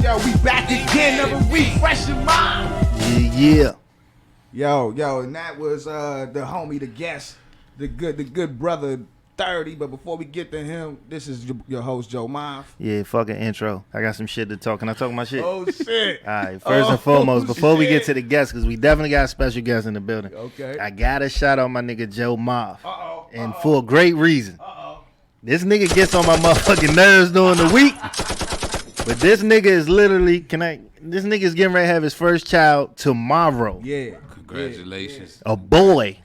Yo, we back again another week, fresh in mind. Yeah. Yo, and that was the homie, the guest, the good brother 30. But before we get to him, this is your host, Joe Mine. Yeah, fucking intro. I got some shit to talk. Can I talk my shit? Oh, shit. All right, first and foremost, before we get to the guests, because we definitely got a special guest in the building. Okay. I got to shout out my nigga Joe Moff. And for a great reason. This nigga gets on my motherfucking nerves during the week. But this nigga is literally, this nigga is getting ready to have his first child tomorrow. Yeah. Congratulations. A boy.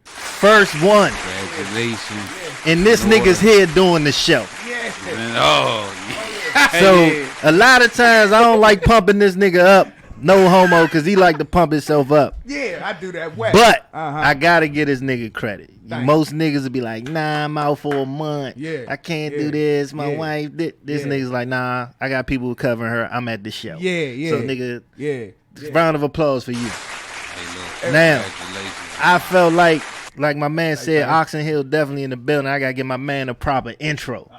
First one. Congratulations. And this nigga's here doing the show. Yeah. So a lot of times I don't like pumping this nigga up. No homo, because he like to pump himself up. Yeah, I do that way. But I got to get this nigga credit. Thanks. Most niggas would be like, nah, I'm out for a month. Yeah. I can't do this. My wife did. This nigga's like, nah, I got people covering her. I'm at the show. Yeah. So, nigga, yeah. round of applause for you. Hey, now, I felt like my man said, Oxen Hill definitely in the building. I got to give my man a proper intro.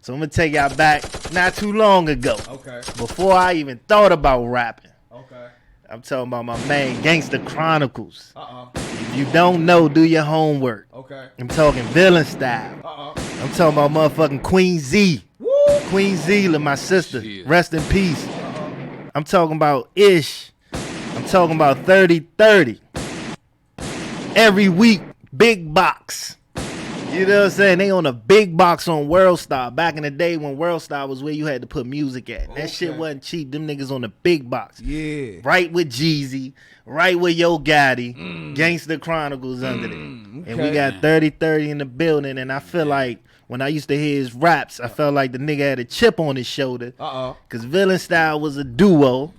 So I'm going to take y'all back not too long ago. Okay. Before I even thought about rapping. Okay. I'm talking about my man, Gangsta Chronicles. If you don't know, do your homework. Okay. I'm talking villain style. I'm talking about motherfucking Queen Z. Woo! Queen Zila, my sister. Shit. Rest in peace. I'm talking about Ish. I'm talking about 30-30. Every week, big box. You know what I'm saying? They on a big box on World Star. Back in the day when World Star was where you had to put music at. That shit wasn't cheap. Them niggas on the big box. Yeah. Right with Jeezy. Right with Yo Gotti. Gangsta Chronicles under there. Okay. And we got 30-30 in the building. And I feel like when I used to hear his raps, I felt like the nigga had a chip on his shoulder. Because Villain Style was a duo.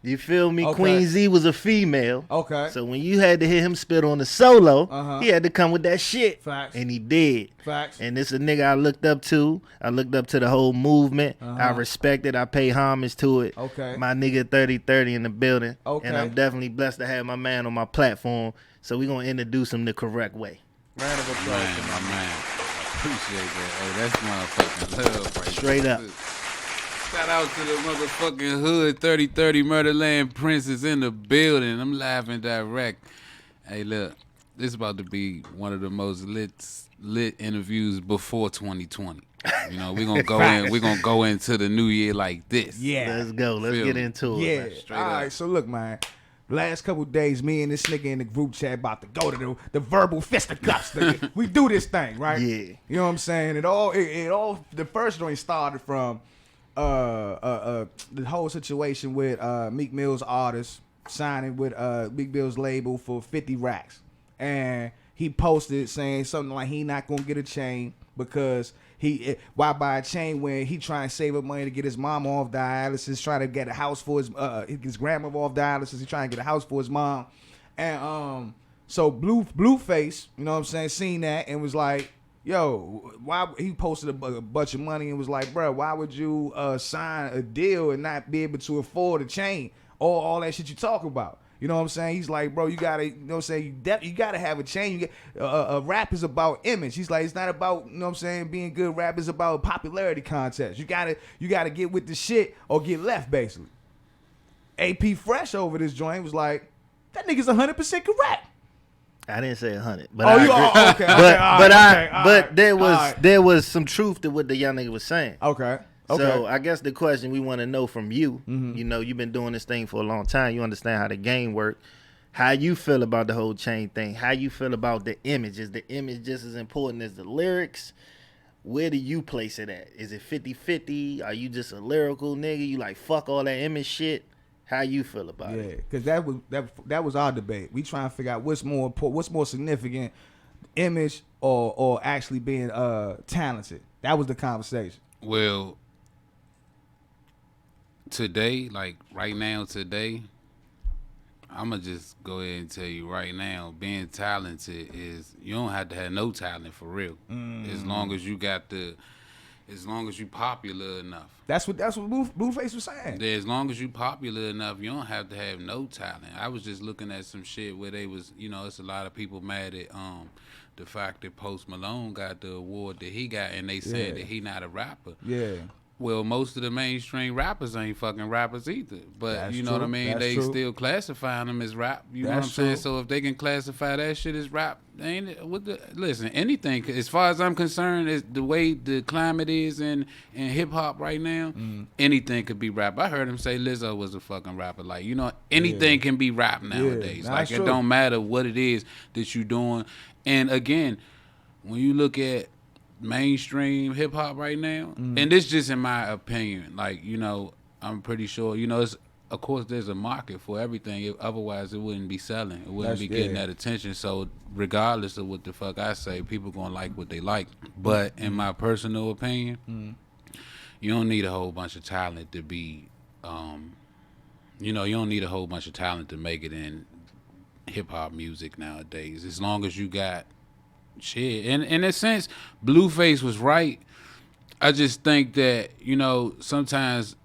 You feel me? Okay. Queen Z was a female. Okay. So when you had to hear him spit on the solo, he had to come with that shit. Facts. And he did. Facts. And this is a nigga I looked up to. I looked up to the whole movement. I respect it. I pay homage to it. Okay. My nigga 30-30 in the building. Okay. And I'm definitely blessed to have my man on my platform. So we're going to introduce him the correct way. Round of applause. Man, my man. I appreciate that. Hey, that's motherfucking love right Straight there. up. Shout out to the motherfucking hood 30-30 Murderland Princess in the building. I'm laughing direct. Hey, look, this is about to be one of the most lit interviews before 2020. You know, we're gonna go into the new year like this. Yeah. Let's go. Let's get into it. Yeah. Man. Straight All up. right, so look, man. Last couple days, me and this nigga in the group chat about to go to the verbal fisticuffs. We do this thing, right? Yeah. You know what I'm saying? It all the first joint started from the whole situation with Meek Mill's artist signing with Meek Mill's label for 50 racks. And he posted saying something like he not gonna get a chain, because why buy a chain when he trying to save up money to get his mom off dialysis, trying to get a house for his grandmother off dialysis, he trying to get a house for his mom, and so Blueface, you know what I'm saying, seen that and was like, yo, why he posted a bunch of money and was like, bro, why would you sign a deal and not be able to afford a chain or all that shit you talk about? You know what I'm saying? He's like, bro, you gotta, you know what I'm saying, you gotta have a chain. Rap is about image. He's like, it's not about, you know what I'm saying, being good. Rap is about popularity contest. You gotta get with the shit or get left, basically. AP Fresh over this joint was like, that nigga's 100% correct. I didn't say 100, but but there was some truth to what the young nigga was saying. Okay. So I guess the question we want to know from you, you know, you've been doing this thing for a long time. You understand how the game work. How you feel about the whole chain thing? How you feel about the image? Is the image just as important as the lyrics? Where do you place it at? Is it 50-50? Are you just a lyrical nigga? You like fuck all that image shit? How you feel about it? Yeah, because that was our debate. We trying to figure out what's more important, what's more significant, image or actually being talented. That was the conversation. Well, today, like right now, today, I'm gonna just go ahead and tell you right now, being talented is, you don't have to have no talent for real. As long as you got as long as you popular enough. That's what Blueface was saying. As long as you popular enough, you don't have to have no talent. I was just looking at some shit where they was, you know, it's a lot of people mad at the fact that Post Malone got the award that he got, and they said that he not a rapper. Yeah. Well, most of the mainstream rappers ain't fucking rappers either. But That's you know true. what I mean? That's They true. still classifying them as rap. You know what I'm That's saying? true. So if they can classify that shit as rap, ain't it? Listen, anything. As far as I'm concerned, is the way the climate is in hip hop right now, anything could be rap. I heard him say Lizzo was a fucking rapper. Like, you know, anything can be rap nowadays. Yeah, Like, that's it true. don't matter what it is that you doing. And again, when you look at mainstream hip hop right now, and this just in my opinion, like, you know, I'm pretty sure, you know, it's, of course there's a market for everything, otherwise it wouldn't be selling, it wouldn't be getting that attention. So regardless of what the fuck I say, people gonna like what they like. But in my personal opinion, you don't need a whole bunch of talent to be you know, you don't need a whole bunch of talent to make it in hip hop music nowadays, as long as you got shit. And in a sense, Blueface was right. I just think that, you know, sometimes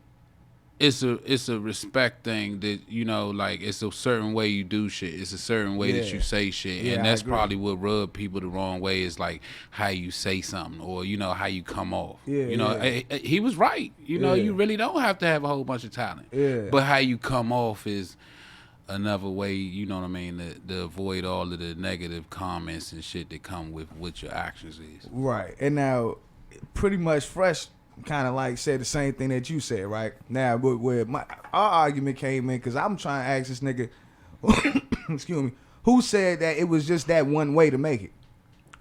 it's a respect thing that, you know, like, it's a certain way you do shit. It's a certain way that you say shit. Yeah, and I that's agree. probably what rub people the wrong way, is like how you say something, or, you know, how you come off. Yeah, you know, yeah. he was right. You know, Yeah. you really don't have to have a whole bunch of talent. Yeah. But how you come off is another way, you know what I mean, to avoid all of the negative comments and shit that come with what your actions is. Right. And now, pretty much Fresh kind of like said the same thing that you said, right? Now, where our argument came in, because I'm trying to ask this nigga, excuse me, who said that it was just that one way to make it?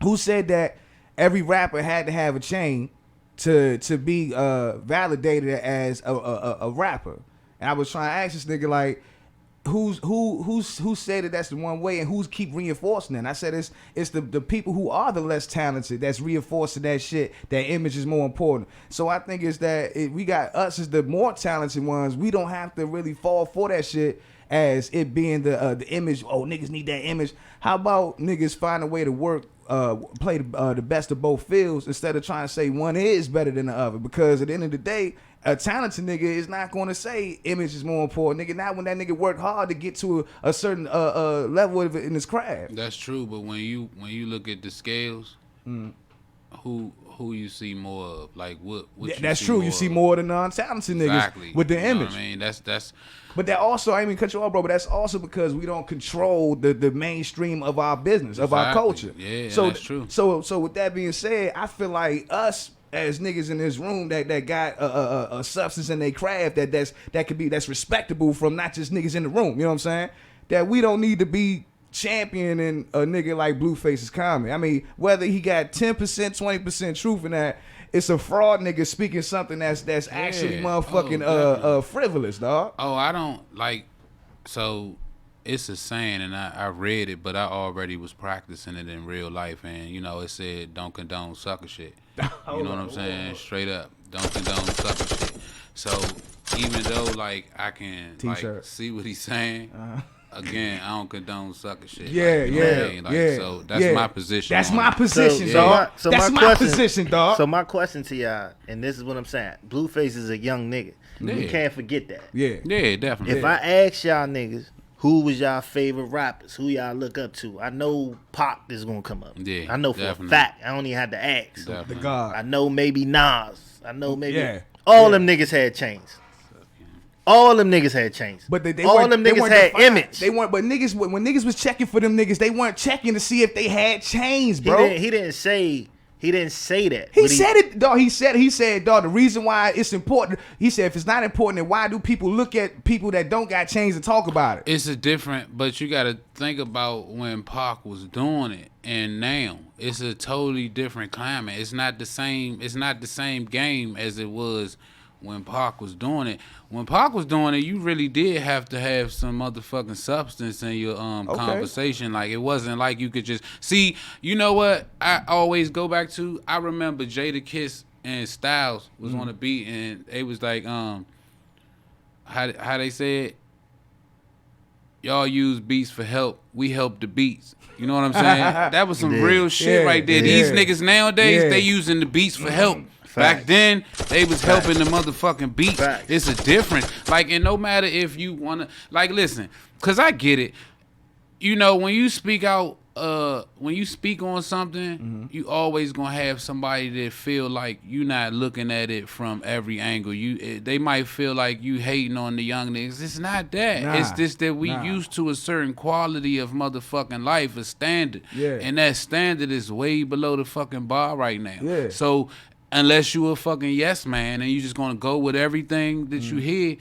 Who said that every rapper had to have a chain to be validated as a rapper? And I was trying to ask this nigga, like, who said that that's the one way, and who's keep reinforcing it? And I said it's the people who are the less talented that's reinforcing that shit, that image is more important. So I think it's that we got us as the more talented ones, we don't have to really fall for that shit as it being the image. Oh, niggas need that image. How about niggas find a way to work, play the best of both fields, instead of trying to say one is better than the other? Because at the end of the day, a talented nigga is not going to say image is more important, nigga. Not when that nigga worked hard to get to a certain level of it in his craft. That's true, but when you look at the scales, who you see more of? Like what you That's see true. more You see of? more of the non-talented niggas Exactly. with the You know image. what I mean, that's But that also, I ain't mean cut you off, bro, but that's also because we don't control the mainstream of our business, of our Exactly. culture. Yeah, so that's true. So with that being said, I feel like us as niggas in this room that got a substance in their craft that's respectable from not just niggas in the room. You know what I'm saying? That we don't need to be championing a nigga like Blueface's comment. I mean, whether he got 10%, 20% truth in that, it's a fraud nigga speaking something that's actually Yeah. motherfucking Oh, definitely. frivolous, dog. Oh, I don't like. So it's a saying, and I read it, but I already was practicing it in real life, and you know, it said don't condone sucker shit. You know what I'm saying? Straight up, don't condone sucker shit. So even though like I can like see what he's saying. Again, I don't condone sucker shit. Yeah, like, you know what I mean? Like, so that's my position. That's my position, so dog. So that's my position, dog. So my question to y'all, and this is what I'm saying: Blueface is a young nigga. Yeah. You can't forget that. Yeah, definitely. If I ask y'all niggas who was y'all favorite rappers, who y'all look up to, I know Pac is gonna come up. Yeah, I know for a fact. I don't even have to ask. The God. I know maybe Nas. I know maybe all them niggas had chains. All them niggas had chains. But they all them niggas had defined. image. They weren't. But niggas, when niggas was checking for them niggas, they weren't checking to see if they had chains, bro. He didn't say that. He said it, dog. He said, dog. The reason why it's important. He said, if it's not important, then why do people look at people that don't got chains and talk about it? It's a different, but you got to think about when Pac was doing it, and now it's a totally different climate. It's not the same. It's not the same game as it was when Pac was doing it. When Pac was doing it, you really did have to have some motherfucking substance in your conversation. Like, it wasn't like you could just see. You know what? I always go back to. I remember Jadakiss and Styles was on the beat, and they was like, how they said, y'all use beats for help. We help the beats. You know what I'm saying? That was some real shit right there. These niggas nowadays, they using the beats for help. Back then, they was helping the motherfucking beat. It's a difference. Like, and no matter if you wanna, like, listen, cause I get it. You know, when you speak out, when you speak on something, you always gonna have somebody that feel like you not looking at it from every angle. They might feel like you hating on the young niggas. It's not that. It's just that we used to a certain quality of motherfucking life, a standard. And that standard is way below the fucking bar right now. So unless you a fucking yes man and you just gonna go with everything that you hear,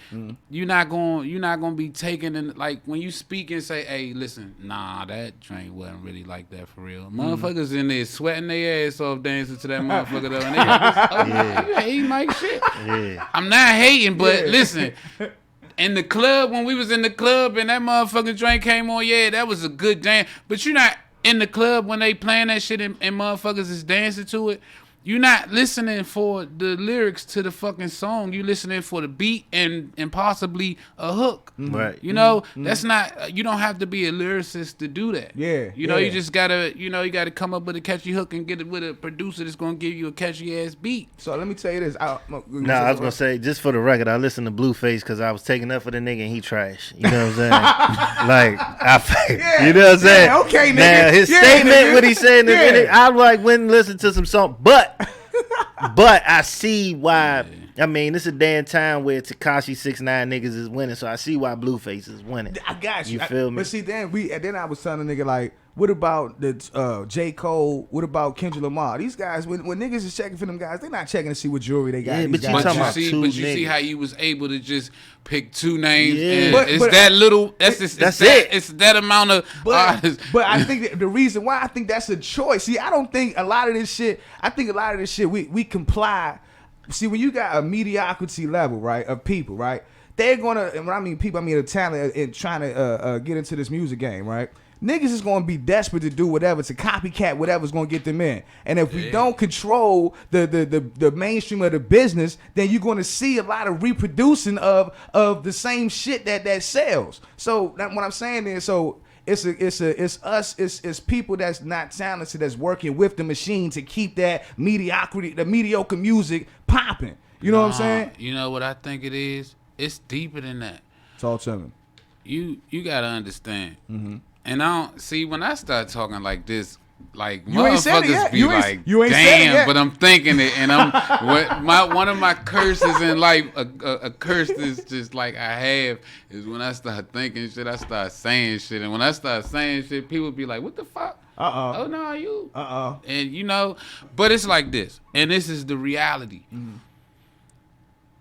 you're not gonna be taking in, like, when you speak and say, hey, listen, nah, that train wasn't really like that for real. Motherfuckers in there sweating their ass off dancing to that motherfucker though, and they like, you hating like shit. I'm not hating, but listen, in the club, when we was in the club and that motherfucking drink came on, that was a good dance. But you're not in the club when they playing that shit and motherfuckers is dancing to it. You're not listening for the lyrics to the fucking song. You listening for the beat and possibly a hook. Right. You know, that's not, you don't have to be a lyricist to do that. You know, you just gotta, you gotta come up with a catchy hook and get it with a producer that's gonna give you a catchy ass beat. So let me tell you this. I was gonna say, just for the record, I listened to Blueface because I was taking up for the nigga and he trash. You know what I'm saying? You know what I'm saying? Okay, nigga. Now, his statement, what he said in the minute, I like went and listened to some song, but I see why. I mean, it's a damn time where Tekashi 6ix9ine niggas is winning, so I see why Blueface is winning. I got you. You feel me? But see, then I was telling a nigga, like, what about the J. Cole? What about Kendrick Lamar? These guys, when niggas is checking for them guys, they not checking to see what jewelry they got. Yeah, these but guys. talking But about you two see niggas. how you was able to just pick two names. Yeah. And But- it's but- that little. That's it. It's that amount of artists. But I think that the reason why I think that's a choice. See, I don't think a lot of this shit. I think a lot of this shit we comply. See, when you got a mediocrity level, right, of people, right, they're gonna. And when I mean people, I mean the talent and trying to get into this music game, right. Niggas is gonna be desperate to do whatever to copycat whatever's gonna get them in. And if we don't control the mainstream of the business, then you're gonna see a lot of reproducing of the same shit that sells. So what I'm saying is, so it's people that's not talented that's working with the machine to keep that mediocre music popping. You know what I'm saying? You know what I think it is? It's deeper than that. Talk to me. You gotta understand. And I don't see when I start talking like this, like You ain't said it motherfuckers yet. be You ain't- like, you ain't said it damn, yet." but I'm thinking it, and one of my curses in life, a curse that's just like I have, is when I start thinking shit, I start saying shit, and when I start saying shit, people be like, what the fuck? Oh no, you. And but it's like this, and this is the reality.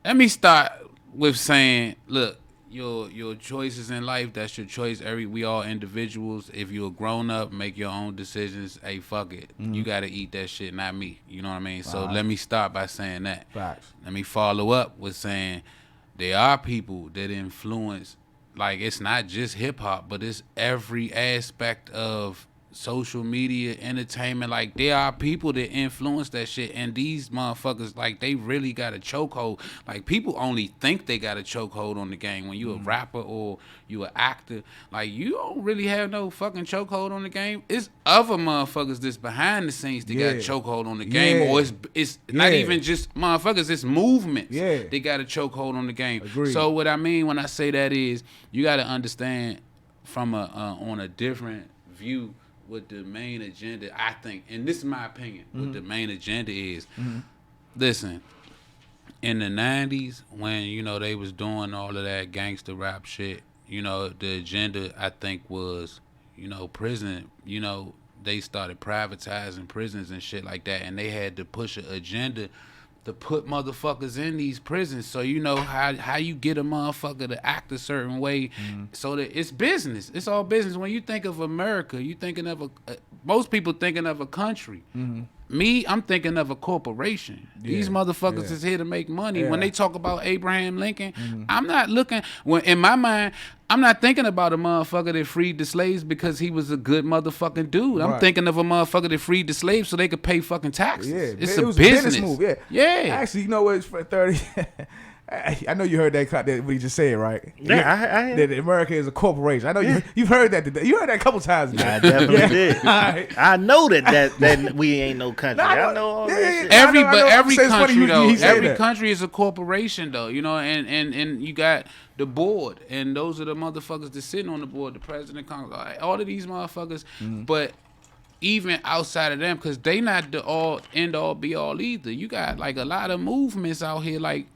Let me start with saying, look. Your choices in life, that's your choice. We all individuals. If you're a grown up, make your own decisions. Hey, fuck it. You gotta eat that shit, not me. You know what I mean? So let me start by saying that. Facts. Let me follow up with saying there are people that influence like it's not just hip hop, but it's every aspect of social media, entertainment. Like there are people that influence that shit, and these motherfuckers, like they really got a chokehold. Like people only think they got a chokehold on the game. When you a rapper or you an actor, like you don't really have no fucking chokehold on the game. It's other motherfuckers that's behind the scenes that got a chokehold on the game, or it's not even just motherfuckers. It's movements. They got a chokehold on the game. Agreed. So what I mean when I say that is you got to understand from a on a different view what the main agenda, I think, and this is my opinion, what the main agenda is. Listen, in the 90s, when, you know, they was doing all of that gangster rap shit, you know, the agenda, I think, was, you know, prison, you know, they started privatizing prisons and shit like that, and they had to push an agenda to put motherfuckers in these prisons. So you know how you get a motherfucker to act a certain way, so that it's business. It's all business. When you think of America, you thinking of most people thinking of a country. Me, I'm thinking of a corporation. These motherfuckers is here to make money. When they talk about Abraham Lincoln, I'm not looking. When in my mind, I'm not thinking about a motherfucker that freed the slaves because he was a good motherfucking dude. I'm thinking of a motherfucker that freed the slaves so they could pay fucking taxes. It was a business move. Yeah. Actually, you know what? It's for 30. I know you heard that what he just said, right? Yeah, I that America is a corporation. I know you've heard that today. You heard that a couple times today. I definitely did. Right. I know that we ain't no country. I know all that shit. Every country though, every that. country is a corporation though, you know, and you got the board, and those are the motherfuckers that sitting on the board, the president, Congress, all of these motherfuckers, but even outside of them, because they not the all end all be all either. You got like a lot of movements out here, like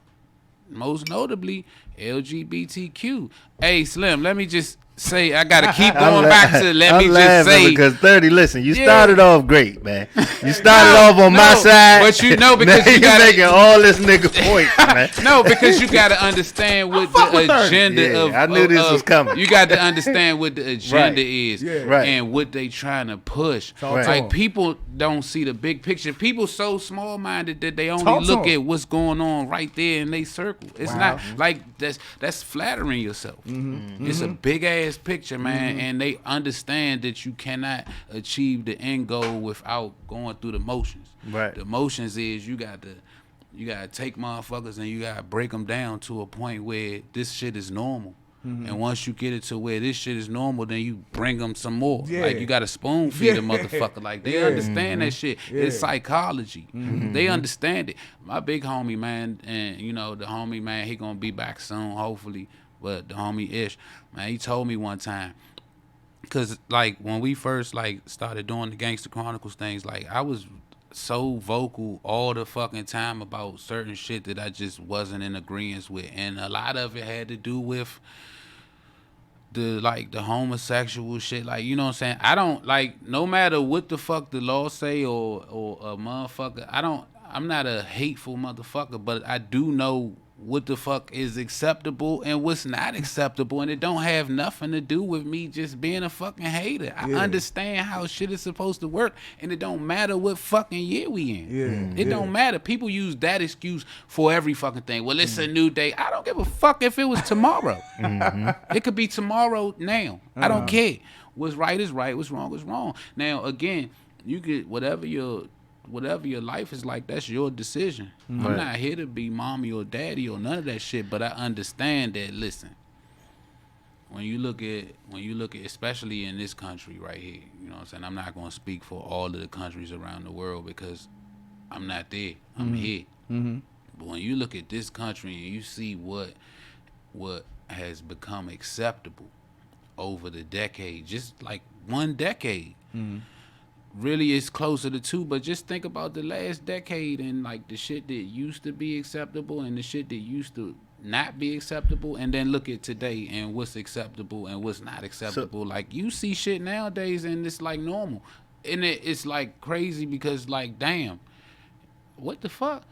most notably LGBTQ. Hey Slim, let me just say, I gotta keep going back to let me just say, because 30, listen, you started off great, man. You started off on my side, but you know, because you gotta making all this nigga points, man. No, because you gotta understand what the agenda of. I knew this was coming. You got to understand what the agenda is, and what they trying to push. Like people don't see the big picture. People so small minded that they only look at what's going on right there in their circle. It's not like that's flattering yourself. It's a big ass picture, man, and they understand that you cannot achieve the end goal without going through the motions. The motions is you got to take motherfuckers and you got to break them down to a point where this shit is normal. And once you get it to where this shit is normal, then you bring them some more. Like you got to spoon feed a motherfucker. Like they understand that shit. It's psychology. They understand it. My big homie, man, and you know the homie, man, he gonna be back soon, hopefully. But the homie Ish, man, he told me one time, cause like when we first like started doing the Gangster Chronicles things, like I was so vocal all the fucking time about certain shit that I just wasn't in agreement with, and a lot of it had to do with the homosexual shit. Like, you know what I'm saying? I don't like, no matter what the fuck the law say or a motherfucker, I'm not a hateful motherfucker, but I do know what the fuck is acceptable and what's not acceptable, and it don't have nothing to do with me just being a fucking hater. I understand how shit is supposed to work, and it don't matter what fucking year we in. It don't matter. People use that excuse for every fucking thing. Well, it's a new day. I don't give a fuck if it was tomorrow. It could be tomorrow now. I don't care. What's right is right. What's wrong is wrong. Now, again, you could, whatever your life is like, that's your decision. I'm not here to be mommy or daddy or none of that shit, but I understand that, listen, when you look at especially in this country right here, you know what I'm saying, I'm not going to speak for all of the countries around the world because I'm not there. I'm here. But when you look at this country and you see what has become acceptable over the decade, just like one decade, really it's closer to two, but just think about the last decade and like the shit that used to be acceptable and the shit that used to not be acceptable, and then look at today and what's acceptable and what's not acceptable. Like you see shit nowadays and it's like normal, and it's like crazy because like, damn, what the fuck?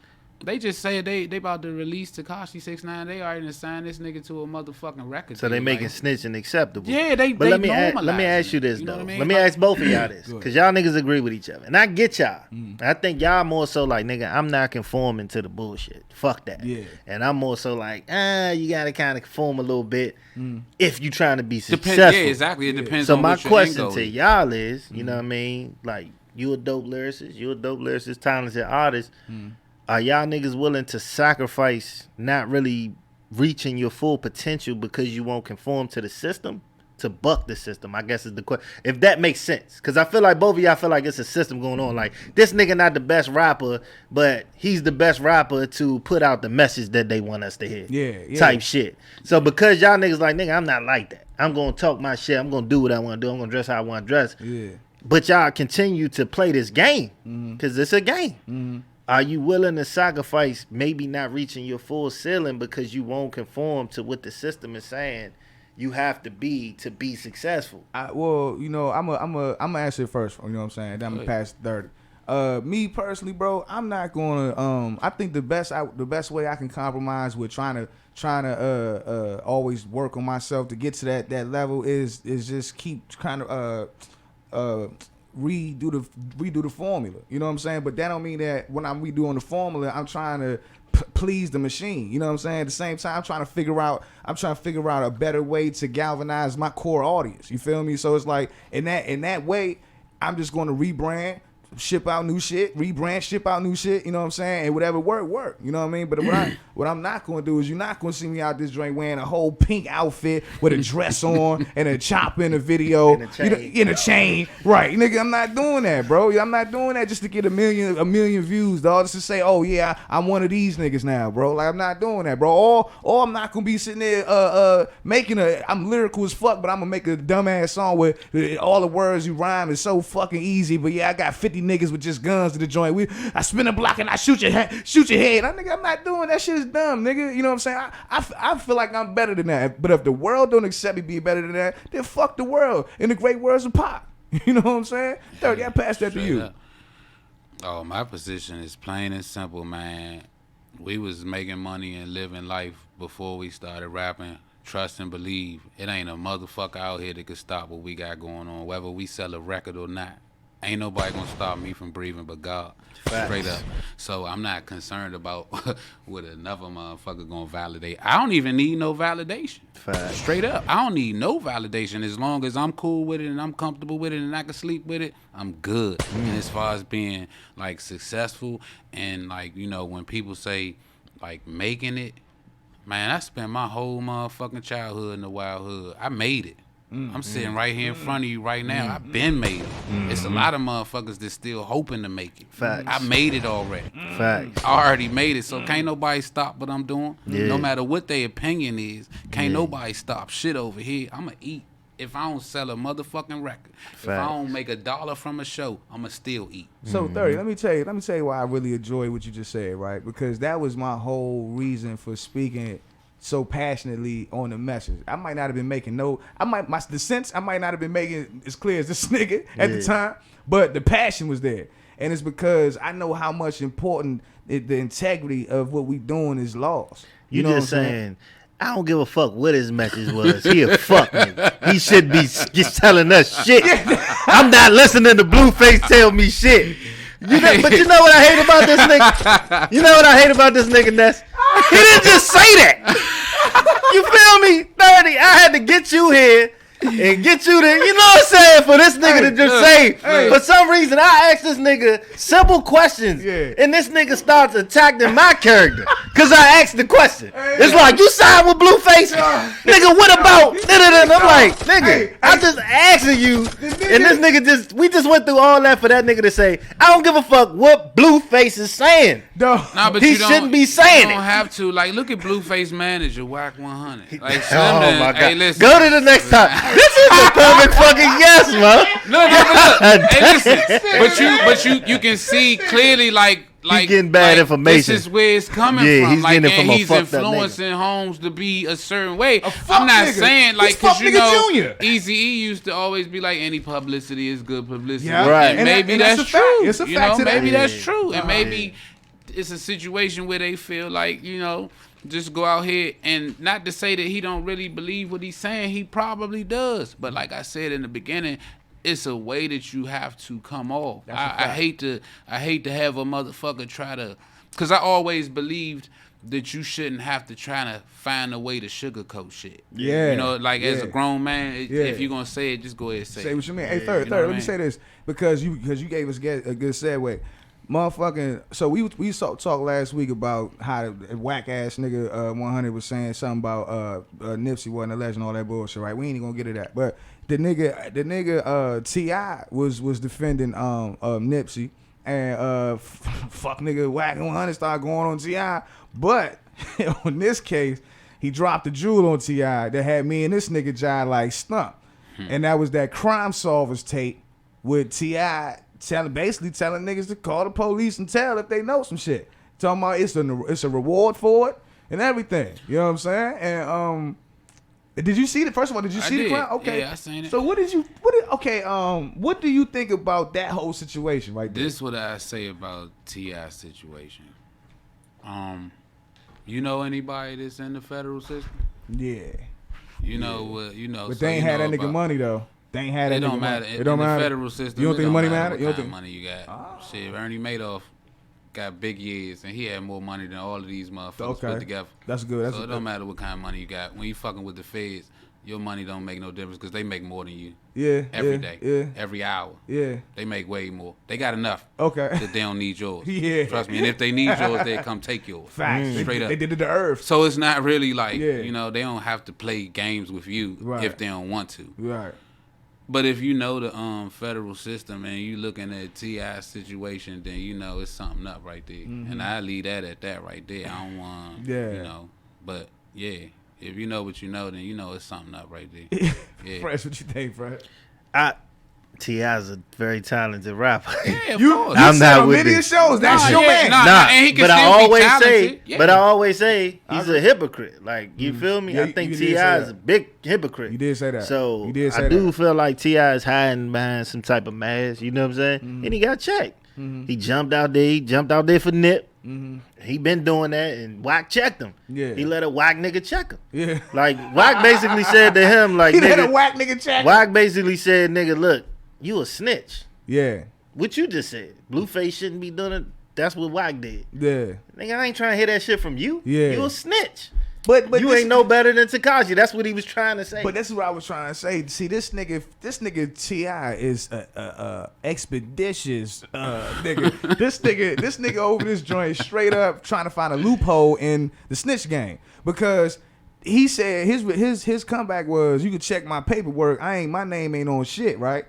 They just said they about to release Tekashi 6ix9ine. They already signed this nigga to a motherfucking record. So they making snitching acceptable. Yeah, they. But let me ask you this though. Let me ask both of y'all this, because y'all niggas agree with each other, and I get y'all. I think y'all more so like, nigga, I'm not conforming to the bullshit. Fuck that. Yeah. And I'm more so like, you gotta kind of conform a little bit if you trying to be successful. Yeah, exactly. It depends. So on my what your question end goal to is. y'all is, you know what I mean? Like, you a dope lyricist, talented artist. Are y'all niggas willing to sacrifice not really reaching your full potential because you won't conform to the system? To buck the system, I guess is the question. If that makes sense. Because I feel like both of y'all feel like it's a system going on. Like, this nigga not the best rapper, but he's the best rapper to put out the message that they want us to hear. Yeah. Type shit. So because y'all niggas like, nigga, I'm not like that. I'm going to talk my shit. I'm going to do what I want to do. I'm going to dress how I want to dress. Yeah. But y'all continue to play this game. Because it's a game. Are you willing to sacrifice maybe not reaching your full ceiling because you won't conform to what the system is saying you have to be successful? Well, you know, I'm a answer it first. You know what I'm saying? Then I'm gonna pass 30. Me personally, bro, I'm not gonna. I think the best way I can compromise with trying to always work on myself to get to that level is just keep trying to redo the formula. You know what I'm saying? But that don't mean that when I'm redoing the formula, I'm trying to please the machine. You know what I'm saying? At the same time, I'm trying to figure out a better way to galvanize my core audience. You feel me? So it's like in that way, I'm just going to rebrand, ship out new shit, rebrand, ship out new shit, you know what I'm saying? And whatever work, you know what I mean? But what I'm not going to do is you're not going to see me out this joint wearing a whole pink outfit with a dress on and a chopper in the video. In a chain. Right. Nigga, I'm not doing that, bro. I'm not doing that just to get a million views, dog. Just to say, oh, yeah, I'm one of these niggas now, bro. Like, I'm not doing that, bro. Or I'm not going to be sitting there I'm lyrical as fuck, but I'm going to make a dumbass song where all the words you rhyme is so fucking easy, but yeah, I got 50 niggas with just guns to the joint. I spin a block and I shoot your head. I'm not doing that. Shit is dumb, nigga. You know what I'm saying? I feel like I'm better than that. But if the world don't accept me being better than that, then fuck the world. And the great world's a pop. You know what I'm saying? 30, I pass that to you. Oh, my position is plain and simple, man. We was making money and living life before we started rapping. Trust and believe. It ain't a motherfucker out here that could stop what we got going on, whether we sell a record or not. Ain't nobody gonna stop me from breathing but God. Facts. Straight up. So I'm not concerned about what another motherfucker gonna validate. I don't even need no validation. Facts. Straight up. I don't need no validation. As long as I'm cool with it and I'm comfortable with it and I can sleep with it, I'm good. And as far as being like successful and like, you know, when people say like making it, man, I spent my whole motherfucking childhood in the wild hood. I made it. I'm sitting right here in front of you right now. I've been made it. It's a lot of motherfuckers that's still hoping to make it. Facts. I made it already. Facts. I already made it, so can't nobody stop what I'm doing. Yeah. No matter what their opinion is, can't nobody stop shit over here. I'ma eat. If I don't sell a motherfucking record, if I don't make $1 from a show, I'ma still eat. So 30, let me tell you why I really enjoy what you just said, right? Because that was my whole reason for speaking so passionately on the message. I might not have been making I might not have been making as clear as this nigga at the time, but the passion was there. And it's because I know how much important the integrity of what we doing is lost. You know just saying, I don't give a fuck what his message was. He a fuck nigga. He should be just telling us shit. I'm not listening to Blueface tell me shit. But you know what I hate about this nigga? You know what I hate about this nigga, Ness? He didn't just say that. You feel me? 30, I had to get you here and get you to, you know what I'm saying, for this nigga to just say. For some reason, I asked this nigga simple questions, and this nigga starts attacking my character because I asked the question. It's like, you signed with Blueface? Nigga, what about? I'm like, nigga, I'm just asking you, and this nigga we just went through all that for that nigga to say, I don't give a fuck what Blueface is saying. Nah, but he shouldn't be saying it. You don't have to. Like, look at Blueface manager, Whack 100. Like, oh my God. Hey, listen. Go to the next time. This is a perfect fucking yes, man. Look. Hey, listen. But you can see clearly, like he's getting bad information. This is where it's coming from. He's getting it from he's influencing Holmes to be a certain way. I'm not saying like because you know Eazy-E used to always be like any publicity is good publicity. Yeah. Right. And maybe that's true. It's a fact. Maybe that's true. And maybe it's a situation where they feel like, just go out here, and not to say that he don't really believe what he's saying, he probably does. But like I said in the beginning, it's a way that you have to come off. I hate to have a motherfucker try to, because I always believed that you shouldn't have to try to find a way to sugarcoat shit. Yeah. As a grown man, if you're gonna say it, just go ahead and say it. Say what you mean. Hey, third, let me say this, because you gave us a good segue. Motherfucking, so we talked last week about how the whack ass nigga 100 was saying something about Nipsey wasn't a legend, all that bullshit, right? We ain't even gonna get to that. But the nigga T.I. was defending Nipsey, and fuck nigga whack 100 started going on T.I. But in this case, he dropped the jewel on T.I. that had me and this nigga Jai like stumped. And that was that Crime Solvers tape with T.I. basically telling niggas to call the police and tell if they know some shit. Talking about it's a reward for it and everything. You know what I'm saying? And did you see it? First of all, did you see the crime? Okay. Yeah, I seen it. So what do you think about that whole situation right there? This is what I say about T.I. situation. You know anybody that's in the federal system? Yeah. But they ain't had that nigga money though. They ain't had that. It don't nigga matter. Money. It don't matter. In the federal system, you don't think the money matter? You don't think money you got? Shit, Ernie Madoff got big years, and he had more money than all of these motherfuckers put together. That's good. So it don't matter what kind of money you got. When you fucking with the feds, your money don't make no difference because they make more than you. Yeah. Every day. Yeah. Every hour. Yeah. They make way more. They got enough. Okay. That they don't need yours. Yeah. Trust me. And if they need yours, they come take yours. Facts. Straight up. They did it to Earth. So it's not really like, Yeah. they don't have to play games with you if they don't want to. Right. But if you know the federal system and you looking at T.I. situation, then it's something up right there. Mm-hmm. And I leave that at that right there. I don't want, but yeah, if you know what you know, then it's something up right there. Yeah. Fresh, what you think, Fred? T.I.'s a very talented rapper. Yeah, of You course. I'm not with many it. shows. That's your man. And he can but I still be always talented. Yeah. but I always say he's a hypocrite. Like, you feel me? Yeah, I think you did say T.I. is that. a big hypocrite. You did say that. So you did say I do that. feel like T.I. is hiding behind some type of mask. You know what I'm saying? And he got checked. He jumped out there. He jumped out there for Nip. He been doing that, and Wack checked him. Yeah. He let a Wack nigga check him. Yeah. Like, Wack basically said to him, like, He let a nigga, whack nigga check. Wack basically said, nigga, look, you a snitch. Yeah. What you just said. Blueface shouldn't be doing it. That's what Wack did. Yeah. Nigga, I ain't trying to hear that shit from you. Yeah. You a snitch. But you this- ain't no better than Tekashi. That's what he was trying to say. But this is what I was trying to say. See, this nigga T.I. is expeditious nigga. This nigga over this joint straight up trying to find a loophole in the snitch game, because he said his comeback was, you can check my paperwork. My name ain't on shit, right?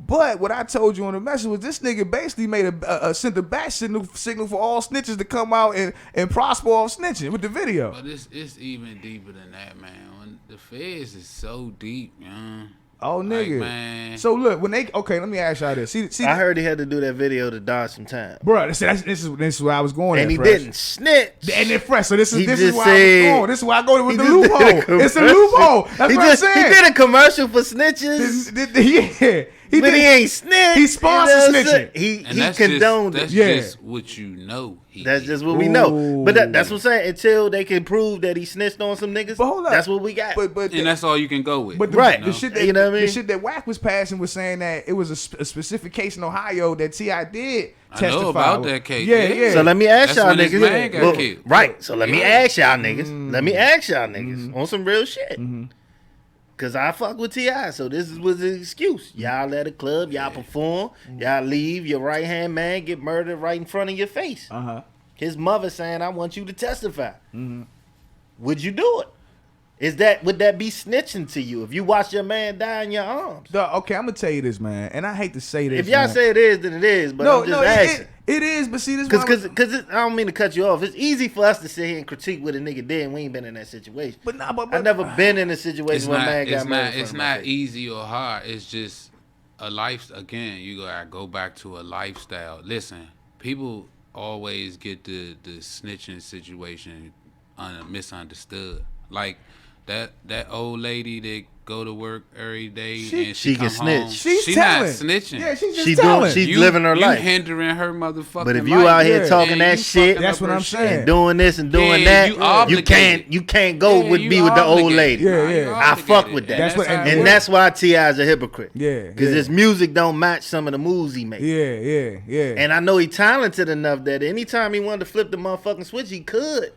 But what I told you on the message was, this nigga basically made a sent a bat signal for all snitches to come out and prosper off snitching with the video. But it's even deeper than that, man. When the feds is so deep, man. Oh, nigga. Like, man. So look, when let me ask y'all this. See, I heard he had to do that video to dodge some time. bro, this is where I was going. And at, he Fresh. didn't snitch. And then Fresh. So this is He where just I was said- going. This is where I go with He the just did loophole. It's a commercial. loophole. That's He what I'm just he saying. did a commercial for snitches, Yeah. He but did. he ain't snitched. He sponsored You know what I'm saying? snitching. And He that's condoned just, it. that's Yeah. just what you know. That's just what we Ooh. know. But that's what I'm saying. Until they can prove that he snitched on some niggas, But hold up. that's what we got. But and that's all you can go with. But the, Right. the shit that You know what I mean? the shit that Wack was passing was saying that it was a specific case in Ohio that T.I. did testify. I know about with. that case. Yeah, Yeah. yeah. So let me ask That's y'all when his niggas. man got killed. Right. So let me Yeah. ask y'all niggas. Let me ask y'all niggas on some real shit. Cause I fuck with T.I., so this was an excuse. Y'all at a club, y'all perform, y'all leave, your right hand man get murdered right in front of your face. His mother saying, "I want you to testify." Would you do it? Would that be snitching to you if you watch your man die in your arms? Okay, I'm gonna tell you this, man, and I hate to say this. If y'all man. say it is, then it is. But I'm just asking. it is. But see, this Because I don't mean to cut you off. It's easy for us to sit here and critique what a nigga did, and we ain't been in that situation. But nah, but I've never been in a it's situation where a not, man got it's murdered. not, it's not easy or hard. It's just a life. Again, you gotta go back to a lifestyle. Listen, people always get the snitching situation misunderstood. Like that old lady that go to work every day and she come can snitch. home. She's She telling. not snitching. Yeah, she's just She telling. she's living her life. You hindering her motherfucking But if you life. out here Yeah. talking And that you shit, fucking That's up what her I'm shit. saying. and doing this and doing Yeah, that, you you obligated. can't go Yeah, with you me with the old obligated. lady. Yeah, Nah, you yeah. I fuck obligated. with that. And That's what- how it And works. that's why T.I.'s a hypocrite. Yeah, Because yeah. his music don't match some of the moves he makes. Yeah. And I know he talented enough that anytime he wanted to flip the motherfucking switch, he could.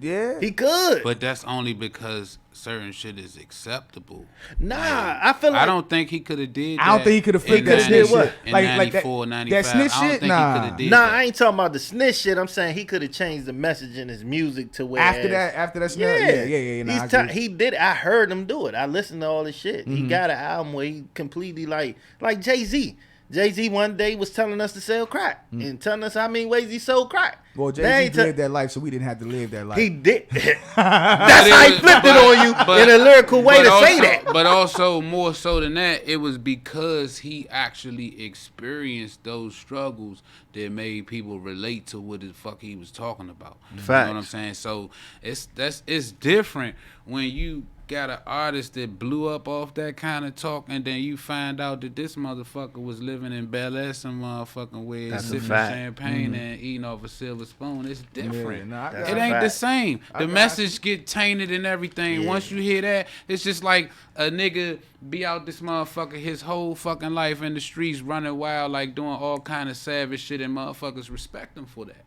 Yeah. He could. But that's only because certain shit is acceptable. Nah, I feel like I don't think he could have did that. I don't think he could have flipped in that snitch 90 shit. in Like 94, that 95. snitch I don't shit? think Nah. he could have did Nah, that. I ain't talking about the snitch shit. I'm saying he could have changed the message in his music to where After that snitch. Yeah. Nah, I agree. He did it. I heard him do it. I listened to all his shit. He got an album where he completely like Jay-Z. Jay-Z one day was telling us to sell crack and telling us how many ways he sold crack. Well, They Jay-Z lived that life, so we didn't have to live that life. He did. That's how he flipped it on you in a lyrical way to say that. But also, more so than that, it was because he actually experienced those struggles that made people relate to what the fuck he was talking about. You know what I'm Facts. saying? So it's different when you got an artist that blew up off that kind of talk, and then you find out that this motherfucker was living in Bel Air some motherfucking way, That's a sipping fact. champagne and eating off a silver spoon. It's different. Yeah, nah, I That's It a ain't the fact. same. The message get tainted and everything. Yeah. Once you hear that, it's just like a nigga be out this motherfucker his whole fucking life in the streets running wild, like doing all kind of savage shit, and motherfuckers respect him for that.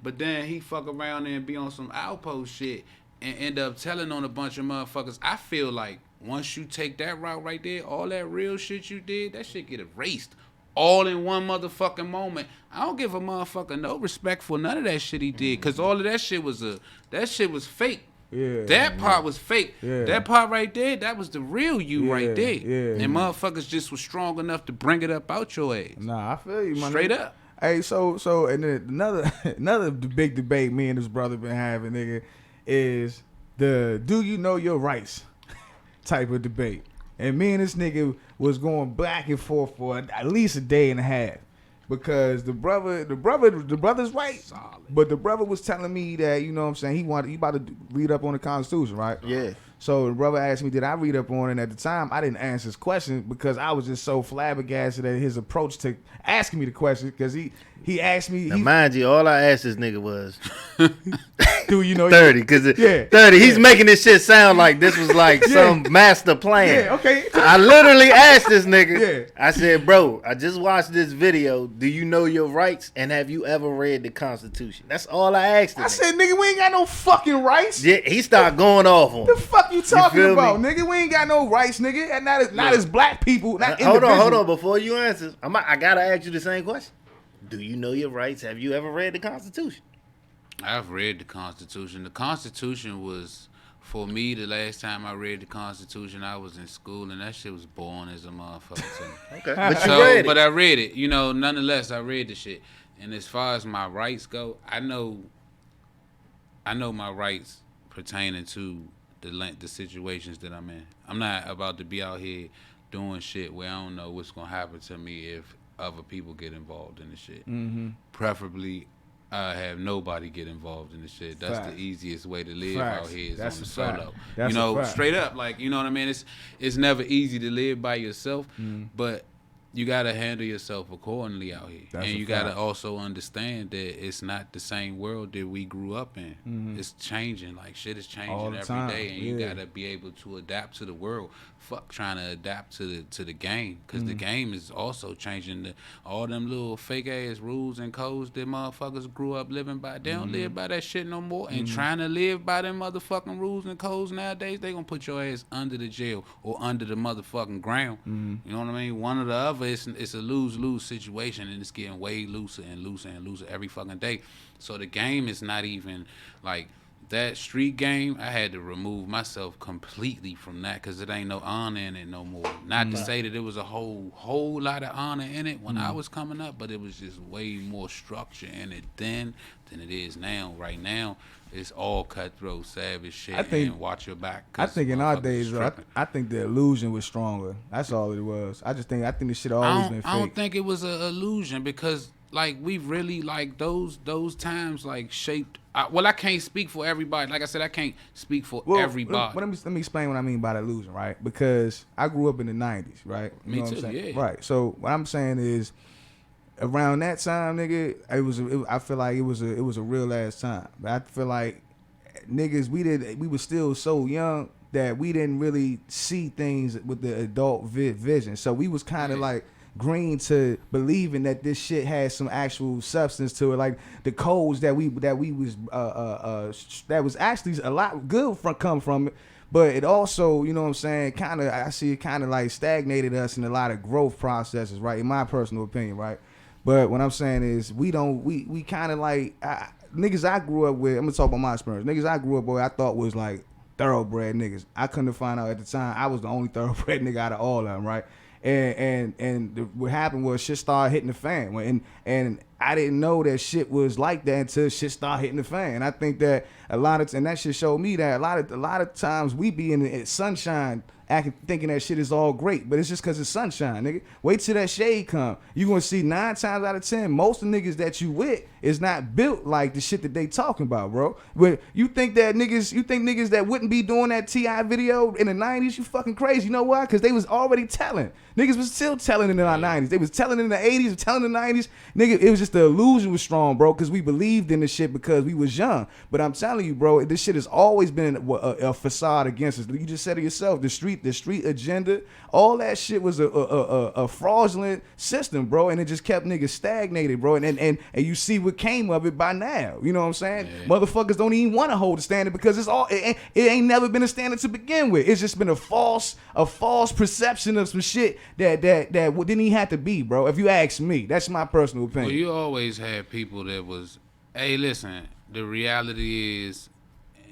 But then he fuck around there and be on some outpost shit and end up telling on a bunch of motherfuckers. I feel like once you take that route right there, all that real shit you did, that shit get erased. All in one motherfucking moment. I don't give a motherfucker no respect for none of that shit he did, cause all of that shit was fake. Yeah. That part was fake. Yeah. That part right there, that was the real you right there. Yeah. And motherfuckers just was strong enough to bring it up out your ass. Nah, I feel you, man. Straight up. Hey, so and then another big debate me and his brother been having, nigga, is the do you know your rights type of debate. And me and this nigga was going back and forth for at least a day and a half. Because the brother's right. Solid. But the brother was telling me that, you know what I'm saying, he about to read up on the Constitution, right? Yeah. So the brother asked me, did I read up on it? And at the time, I didn't answer his question because I was just so flabbergasted at his approach to asking me the question. Because he asked me, Now, mind you, all I asked this nigga was do you know 30, because Yeah. 30, he's making this shit sound like this was like some master plan. Yeah, okay. I literally asked this nigga, Yeah. I said, bro, I just watched this video. Do you know your rights? And have you ever read the Constitution? That's all I asked him. I said, nigga, we ain't got no fucking rights. Yeah, he started going off on The me. fuck you talking feel about, me? nigga? We ain't got no rights, nigga. And not as black people. Not Hold individuals. on. Before you answer, I gotta ask you the same question. Do you know your rights? Have you ever read the Constitution? I've read the Constitution. The Constitution was, for me, the last time I read the Constitution, I was in school, and that shit was boring as a motherfucker to me. Okay, but you read it. But I read it. You know, nonetheless, I read the shit. And as far as my rights go, I know my rights pertaining to the situations that I'm in. I'm not about to be out here doing shit where I don't know what's gonna happen to me if other people get involved in the shit. Mm-hmm. Preferably, I have nobody get involved in the shit. That's Fact. the easiest way to live Facts. out here is That's on the a fact. solo. That's you a know, fact. straight up, like, you know what I mean? It's never easy to live by yourself, but you gotta handle yourself accordingly out here. That's and a you fact. gotta also understand that it's not the same world that we grew up in. It's changing. Like, shit is Mm-hmm. All changing the every time. day, and you Yeah. gotta be able to adapt to the world. Fuck trying to adapt to the game, because the Mm-hmm. game is also changing. All them little fake ass rules and codes that motherfuckers grew up living by, they don't Mm-hmm. live by that shit no more. And trying to live by them motherfucking rules and codes nowadays, they gonna put your ass under the jail or under the motherfucking ground. Mm-hmm. You know what I mean? One or the other. It's a lose-lose situation, and it's getting way looser and looser and looser every fucking day. So the game is not even like that street game. I had to remove myself completely from that because it ain't no honor in it no more. Not to say that it was a whole lot of honor in it when I was coming up, but it was just way more structure in it then than it is now. Right now, it's all cutthroat, savage shit. I think- and watch your back. I 'cause think in our motherfuckers days, is though, tripping. I think the illusion was stronger. That's all it was. I think this shit always been fake. I don't think it was an illusion because like we really like those times like shaped. I can't speak for everybody. Like I said, I can't speak for everybody. Let me explain what I mean by that illusion, right? Because I grew up in the '90s, right? You Me know too, what I'm saying? yeah. Right. So what I'm saying is, around that time, nigga, I feel like it was a real ass time. But I feel like niggas, we were still so young that we didn't really see things with the adult vision. So we was kind of like green to believing that this shit had some actual substance to it, like the codes that we was that was actually a lot good come from it, but it also, you know what I'm saying, kind of, I see it kind of like stagnated us in a lot of growth processes, right, in my personal opinion, right. But what I'm saying is we kind of like niggas I grew up with. I'm gonna talk about my experience. Niggas I grew up with, I thought was like thoroughbred niggas. I couldn't find out at the time I was the only thoroughbred nigga out of all of them, right? What happened was shit started hitting the fan, and I didn't know that shit was like that until shit started hitting the fan. I think that and that shit showed me that a lot of times we be in the sunshine thinking that shit is all great, but it's just because it's sunshine, nigga. Wait till that shade come. You gonna see 9 times out of 10, most of the niggas that you with is not built like the shit that they talking about, bro. But you think niggas that wouldn't be doing that T.I. video in the 90s, you fucking crazy. You know why? Because they was already telling. Niggas was still telling in the 90s. They was telling in the 80s, telling in the 90s. Nigga, it was just the illusion was strong, bro, because we believed in the shit because we was young. But I'm telling you, bro, this shit has always been a facade against us. You just said it yourself. The street agenda, all that shit was a fraudulent system, bro, and it just kept niggas stagnated, bro. And you see what came of it by now. You know what I'm saying? Yeah. Motherfuckers don't even want to hold a standard because it ain't never been a standard to begin with. It's just been a false perception of some shit that didn't even have to be, bro. If you ask me, that's my personal opinion. Well, you always had people that was, hey, listen, the reality is,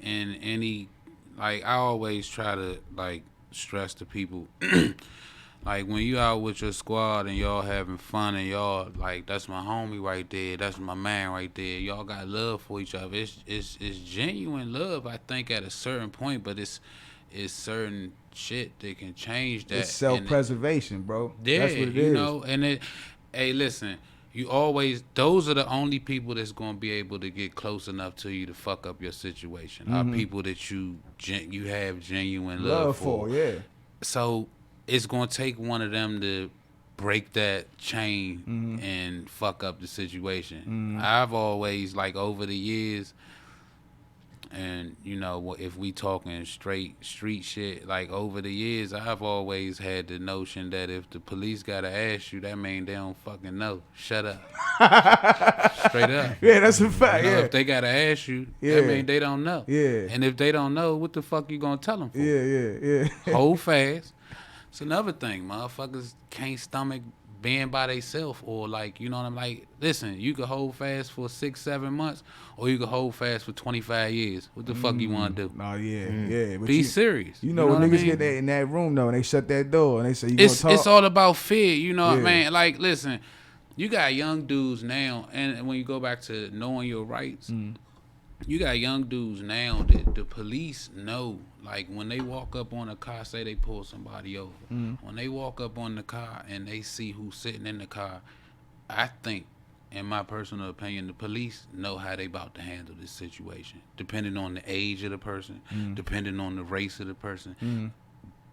in any, like, I always try to, like, stress to people, like, when you out with your squad and y'all having fun and y'all, like, that's my homie right there, that's my man right there, y'all got love for each other. It's genuine love, I think, at a certain point, but it's certain shit that can change that. It's self-preservation, bro. Yeah, that's what it you is. know, and hey, listen, those are the only people that's gonna be able to get close enough to you to fuck up your situation. Are people that you have genuine love for. Yeah. So it's gonna take one of them to break that chain and fuck up the situation. I've always, like, over the years, and you know, if we talking straight street shit, like, over the years, I've always had the notion that if the police gotta ask you, that mean they don't fucking know. Shut up. Straight up. Yeah, that's a fact. You know, yeah. if they gotta ask you, Yeah. that mean they don't know. Yeah. And if they don't know, what the fuck you gonna tell them for? Yeah. Hold fast. It's another thing, motherfuckers can't stomach being by themselves, or, like, you know what I'm like. Listen, you could hold fast for 6-7 months, or you could hold fast for 25 years. What the fuck you want to do? Oh yeah. But Be serious. You know, what when niggas I mean? get in that room though, and they shut that door, and they say, It's gonna talk? all about fear. You know what I Yeah. mean? Like, listen, you got young dudes now, and when you go back to knowing your rights, you got young dudes now that the police know. Like, when they walk up on a car, say they pull somebody over. When they walk up on the car and they see who's sitting in the car, I think, in my personal opinion, the police know how they about to handle this situation. Depending on the age of the person, depending on the race of the person,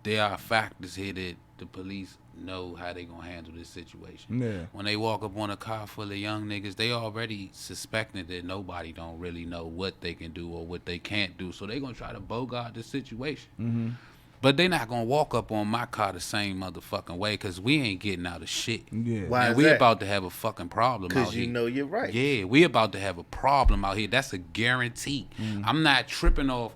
there are factors here that the police know how they gonna handle this situation. Yeah. When they walk up on a car full of young niggas, they already suspecting that nobody don't really know what they can do or what they can't do, so they gonna try to bogart the situation. But they not gonna walk up on my car the same motherfucking way, because we ain't getting out of shit. Yeah. Why And is we that? about to have a fucking problem out Because here. you know you're right. Yeah, we about to have a problem out here. That's a guarantee. I'm not tripping off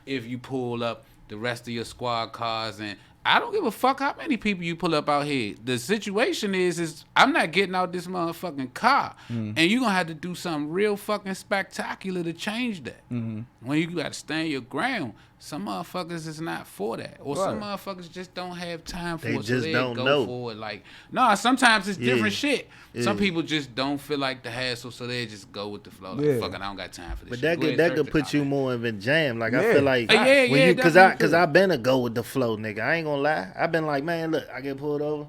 if you pull up the rest of your squad cars, and I don't give a fuck how many people you pull up out here. The situation is I'm not getting out this motherfucking car, and you gonna have to do something real fucking spectacular to change that. When you gotta stand your ground, some motherfuckers is not for that, or some Right. motherfuckers just don't have time for They it, so just they don't go know. for it. Like, no, sometimes it's different shit. Some Yeah. people just don't feel like the hassle, so they just go with the flow. Like, Yeah. fucking, I don't got time for this But shit. that Go could ahead, that search could the put car, you man. more in a jam. Like, I Yeah. feel like Yeah, when you, definitely cause could. I've been a go with the flow, nigga. I ain't gonna lie. I've been like, man, look, I get pulled over.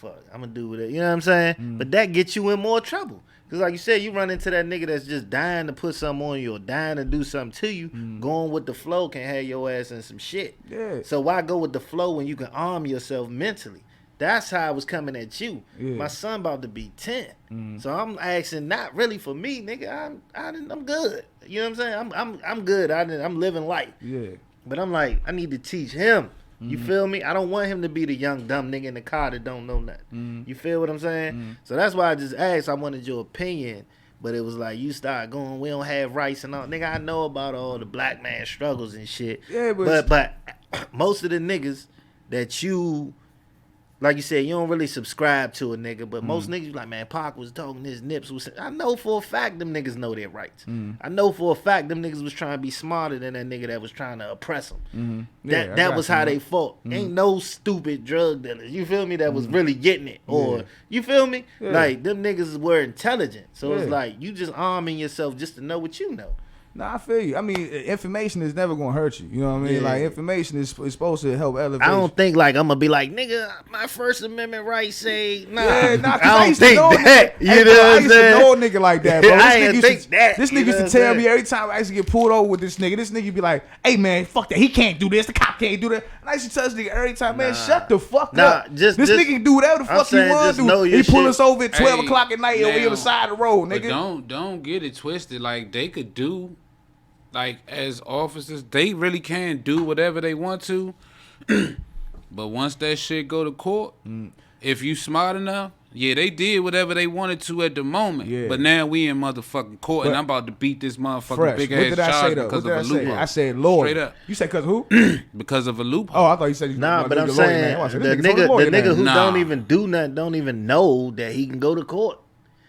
fuck, I'm gonna do it. You know what I'm saying? But that gets you in more trouble. Cause like you said, you run into that nigga that's just dying to put something on you or dying to do something to you. Going with the flow can have your ass in some shit. Yeah. So why go with the flow when you can arm yourself mentally? That's how I was coming at you. Yeah. My son about to be 10. So I'm asking not really for me, nigga. I'm good. You know what I'm saying? I'm good. I'm living life. Yeah. But I'm like, I need to teach him. You feel me? I don't want him to be the young dumb nigga in the car that don't know nothing. You feel what I'm saying? So that's why I just asked. I wanted your opinion. But it was like, you start going, we don't have rights and all. Nigga, I know about all the black man struggles and shit. Yeah, but most of the niggas that you, like you said, you don't really subscribe to a nigga, but most niggas like, man, Pac was talking, his nips was. I know for a fact them niggas know their rights. I know for a fact them niggas was trying to be smarter than that nigga that was trying to oppress them. That was how they fought. Ain't no stupid drug dealers, you feel me, that was really getting it. Or, you feel me? Yeah. Like, them niggas were intelligent. So it's Yeah. like, you just arming yourself just to know what you know. Nah, I feel you. I mean, information is never gonna hurt you. You know what I mean? Yeah. Like, information is supposed to help elevate. I don't think like I'm gonna be like, nigga, my First Amendment rights say nah. Yeah, nah, 'cause I don't used to think know a that. nigga- You Hey, know bro, what I I'm used to saying? know a nigga like that, bro. I This ain't nigga used think to, that, this you nigga know used to what I'm tell saying? me every time I used to get pulled over with this nigga. This nigga be like, "Hey man, fuck that. He can't do this. The cop can't do that." And I used to tell this nigga every time, "Man, shut the fuck Nah, up. just- this just- nigga can do whatever the I'm fuck he saying want just to know do. your He pull shit. us over at 12 Hey, o'clock at night over now, the side of the road, But nigga." don't get it twisted. Like, they could do, like, as officers, they really can do whatever they want to. But once that shit go to court, if you smart enough, yeah, they did whatever they wanted to at the moment. Yeah. But now we in motherfucking court, But- and I'm about to beat this motherfucking Fresh. big What ass did I say charge though? because What of a did I say? loophole. I said lawyer. Straight up. You said cause who? Because of a loophole. Oh, I thought you said you Nah, was but I'm your lawyer saying name. I said, the this nigga told his lawyer nigga who name. Nah. don't even do nothing, don't even know that he can go to court.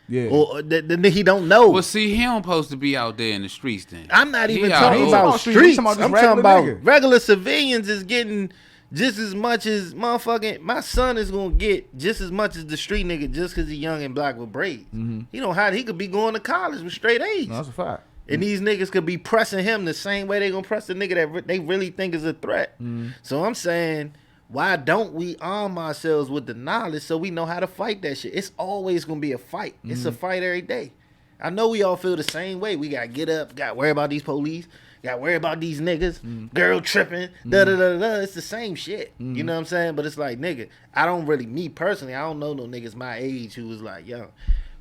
Yeah. Or the he don't know. Well, see, he don't supposed to be out there in the streets then. I'm not He even out talking here. about He's streets. talking about just I'm talking regular about nigga. regular civilians is getting just as much as motherfucking. My son is gonna get just as much as the street nigga just because he's young and black with braids. He don't hide. He could be going to college with straight A's. No, that's a fact. And these niggas could be pressing him the same way they gonna press the nigga that they really think is a threat. So I'm saying, why don't we arm ourselves with the knowledge so we know how to fight that shit? It's always gonna be a fight. It's a fight every day. I know we all feel the same way. We gotta get up, gotta worry about these police, gotta worry about these niggas, girl tripping, da da da da. It's the same shit. You know what I'm saying? But it's like, nigga, me personally, I don't know no niggas my age who was like, yo,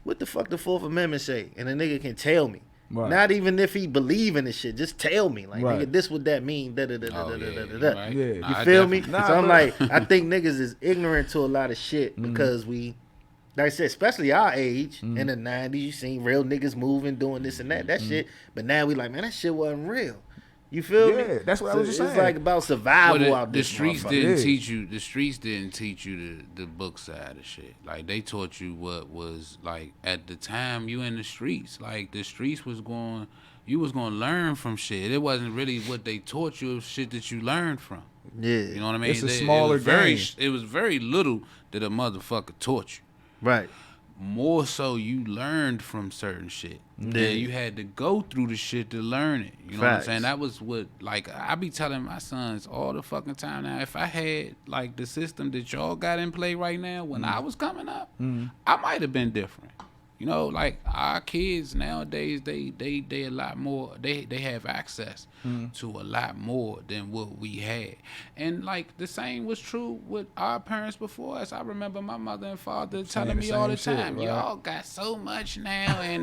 what the fuck the Fourth Amendment say? And a nigga can tell me. Right. Not even if he believe in the shit, just tell me. Like, Right. nigga, this what that mean, da da da da Oh, da yeah, da da. right. Yeah. You I feel me? definitely- So I'm but- like, I think niggas is ignorant to a lot of shit because we, like I said, especially our age in the 90s, you seen real niggas moving, doing this and that shit. But now we like, man, that shit wasn't real. You feel me? Yeah, that's what I was just It's saying. like about survival Well, out the this streets motherfucker. didn't Yeah. teach you. The streets didn't teach you the book side of shit. Like, they taught you what was like at the time you in the streets. Like, the streets was going. You was gonna learn from shit. It wasn't really what they taught you. It was shit that you learned from. Yeah. You know what I mean? It's a smaller game. It was very little that a motherfucker taught you. Right. More so, you learned from certain shit. Yeah. And you had to go through the shit to learn it. You know what I'm Facts. saying? That was what, like, I be telling my sons all the fucking time now, if I had, like, the system that y'all got in play right now when I was coming up, I might have been different. You know, like, our kids nowadays, they a lot more, they have access to a lot more than what we had. And, like, the same was true with our parents before us. I remember my mother and father telling the me all the same shit, time, right? y'all got so much now, and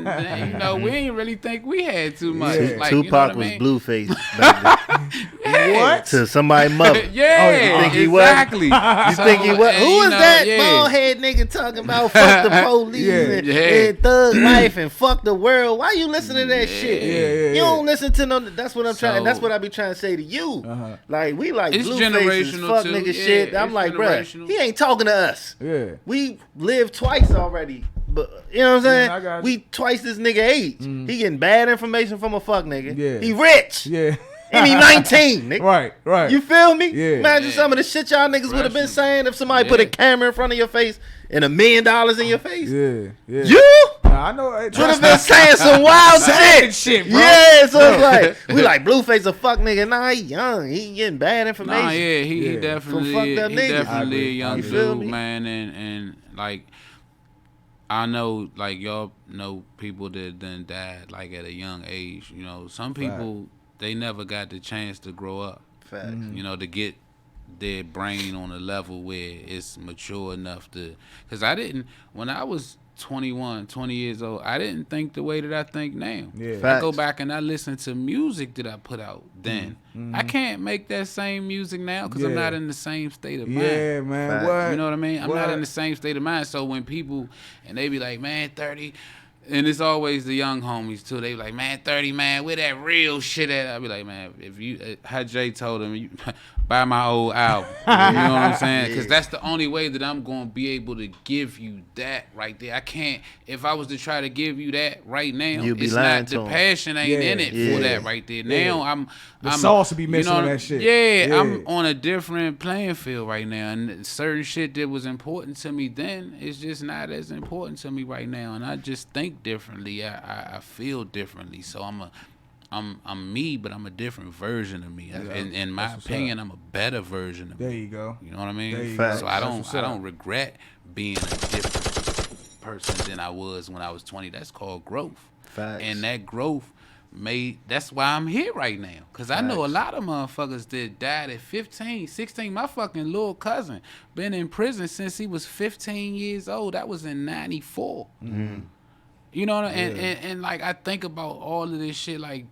you know, we ain't really think we had too much. Yeah. Like, you know Tupac what I was mean? Blueface back then. What? To somebody's mother. Yeah, you think he was? exactly. You think he was? and, Who you is know, that yeah. bald head nigga talking about fuck the police Yeah. and, Yeah. and thug life and fuck the world? Why you listen to that shit? Yeah. You don't listen to no. That's what I'm trying. So- That's what I be trying to say to you. Uh-huh. Like we like It's Blueface is generational, fuck too. nigga Yeah, shit. I'm it's like, bruh, generational. he ain't talking to us. Yeah. We lived twice already. But you know what I'm saying? I got you. We twice this nigga age. He getting bad information from a fuck nigga. Yeah. He rich. Yeah. And he 19, nigga. Right. You feel me? Yeah. Imagine Yeah. some of the shit y'all niggas would have been Impression. saying if somebody put a Yeah. camera in front of your face and $1 million in your face. Yeah. You? I know. Twitter been saying some wild shit, bro. Yeah, so it's like we like Blueface a fuck nigga. Nah, he young. He getting bad information. Nah, yeah, he definitely, From fucked up he niggas. definitely a young You feel dude, me? man, and like I know, like y'all know people that done died like at a young age. You know, some people they never got the chance to grow up. Facts. You know, to get their brain on a level where it's mature enough to. Because I didn't when I was 21, 20 years old, I didn't think the way that I think now. Yeah. I go back and I listen to music that I put out then. I can't make that same music now because I'm Yeah. not in the same state of mind. Yeah, man. Facts. What? You know what I mean? I'm What? not in the same state of mind. So when people, and they be like, man, 30, and it's always the young homies too. They be like, man, 30, man, where that real shit at? I be like, man, if you, how Jay told him, you buy my old album. You know what I'm saying? Because that's the only way that I'm going to be able to give you that right there. I can't, if I was to try to give you that right now, You'd be it's lying not, to the 'em. passion ain't in it Yeah. for that right there. Yeah. Now I'm sauce would be missing you on know, that shit. Yeah, Yeah. I'm on a different playing field right now, and certain shit that was important to me then is just not as important to me right now, and I just think differently. I feel differently, so I'm me, but I'm a different version of me. In my opinion, I'm a better version of There me. you go. You know what I mean? There you go. So I That's what's don't up. regret being a different person than I was when I was 20. That's called growth. Facts. And that growth that's why I'm here right now. Because I know a lot of motherfuckers that died at 15, 16. My fucking little cousin been in prison since he was 15 years old. That was in 94. You know what I mean? And like I think about all of this shit like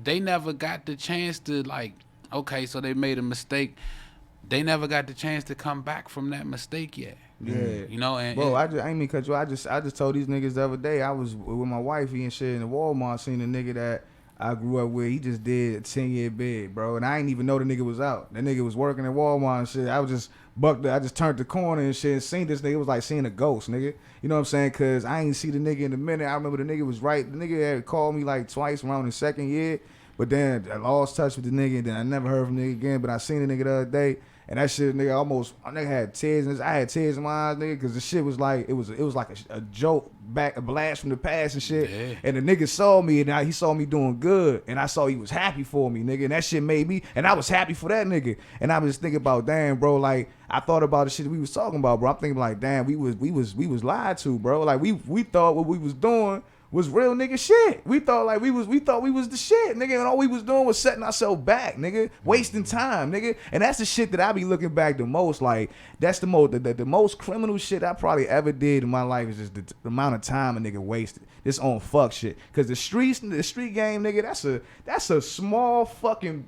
they never got the chance to like, okay, so they made a mistake. They never got the chance to come back from that mistake yet. Yeah. You know, and Bro, I ain't mean cut you. I just told these niggas the other day. I was with my wifey and shit in the Walmart. Seen a nigga that I grew up with. He just did a 10-year bid, bro. And I ain't even know the nigga was out. That nigga was working at Walmart and shit. I was just bucked. I just turned the corner and shit and seen this nigga. It was like seeing a ghost, nigga. You know what I'm saying? Cause I ain't see the nigga in a minute. I remember the nigga was right. The nigga had called me like twice around the second year. But then I lost touch with the nigga. And then I never heard from the nigga again. But I seen the nigga the other day. And that shit, nigga, I nigga had tears in his, I had tears in my eyes, nigga, because the shit was like, it was like a joke, a blast from the past and shit. Yeah. And the nigga saw me, and he saw me doing good, and I saw he was happy for me, nigga, and that shit made me, and I was happy for that nigga. And I was just thinking about, damn, bro, like, I thought about the shit we was talking about, bro. I'm thinking like, damn, we was lied to, bro. Like, we thought what we was doing was real nigga shit. We thought we was the shit, nigga, and all we was doing was setting ourselves back, nigga, wasting time, nigga. And that's the shit that I be looking back the most. Like, that's the most criminal shit I probably ever did in my life is just the amount of time a nigga wasted. This on fuck shit. Cause the street game, nigga, that's a small fucking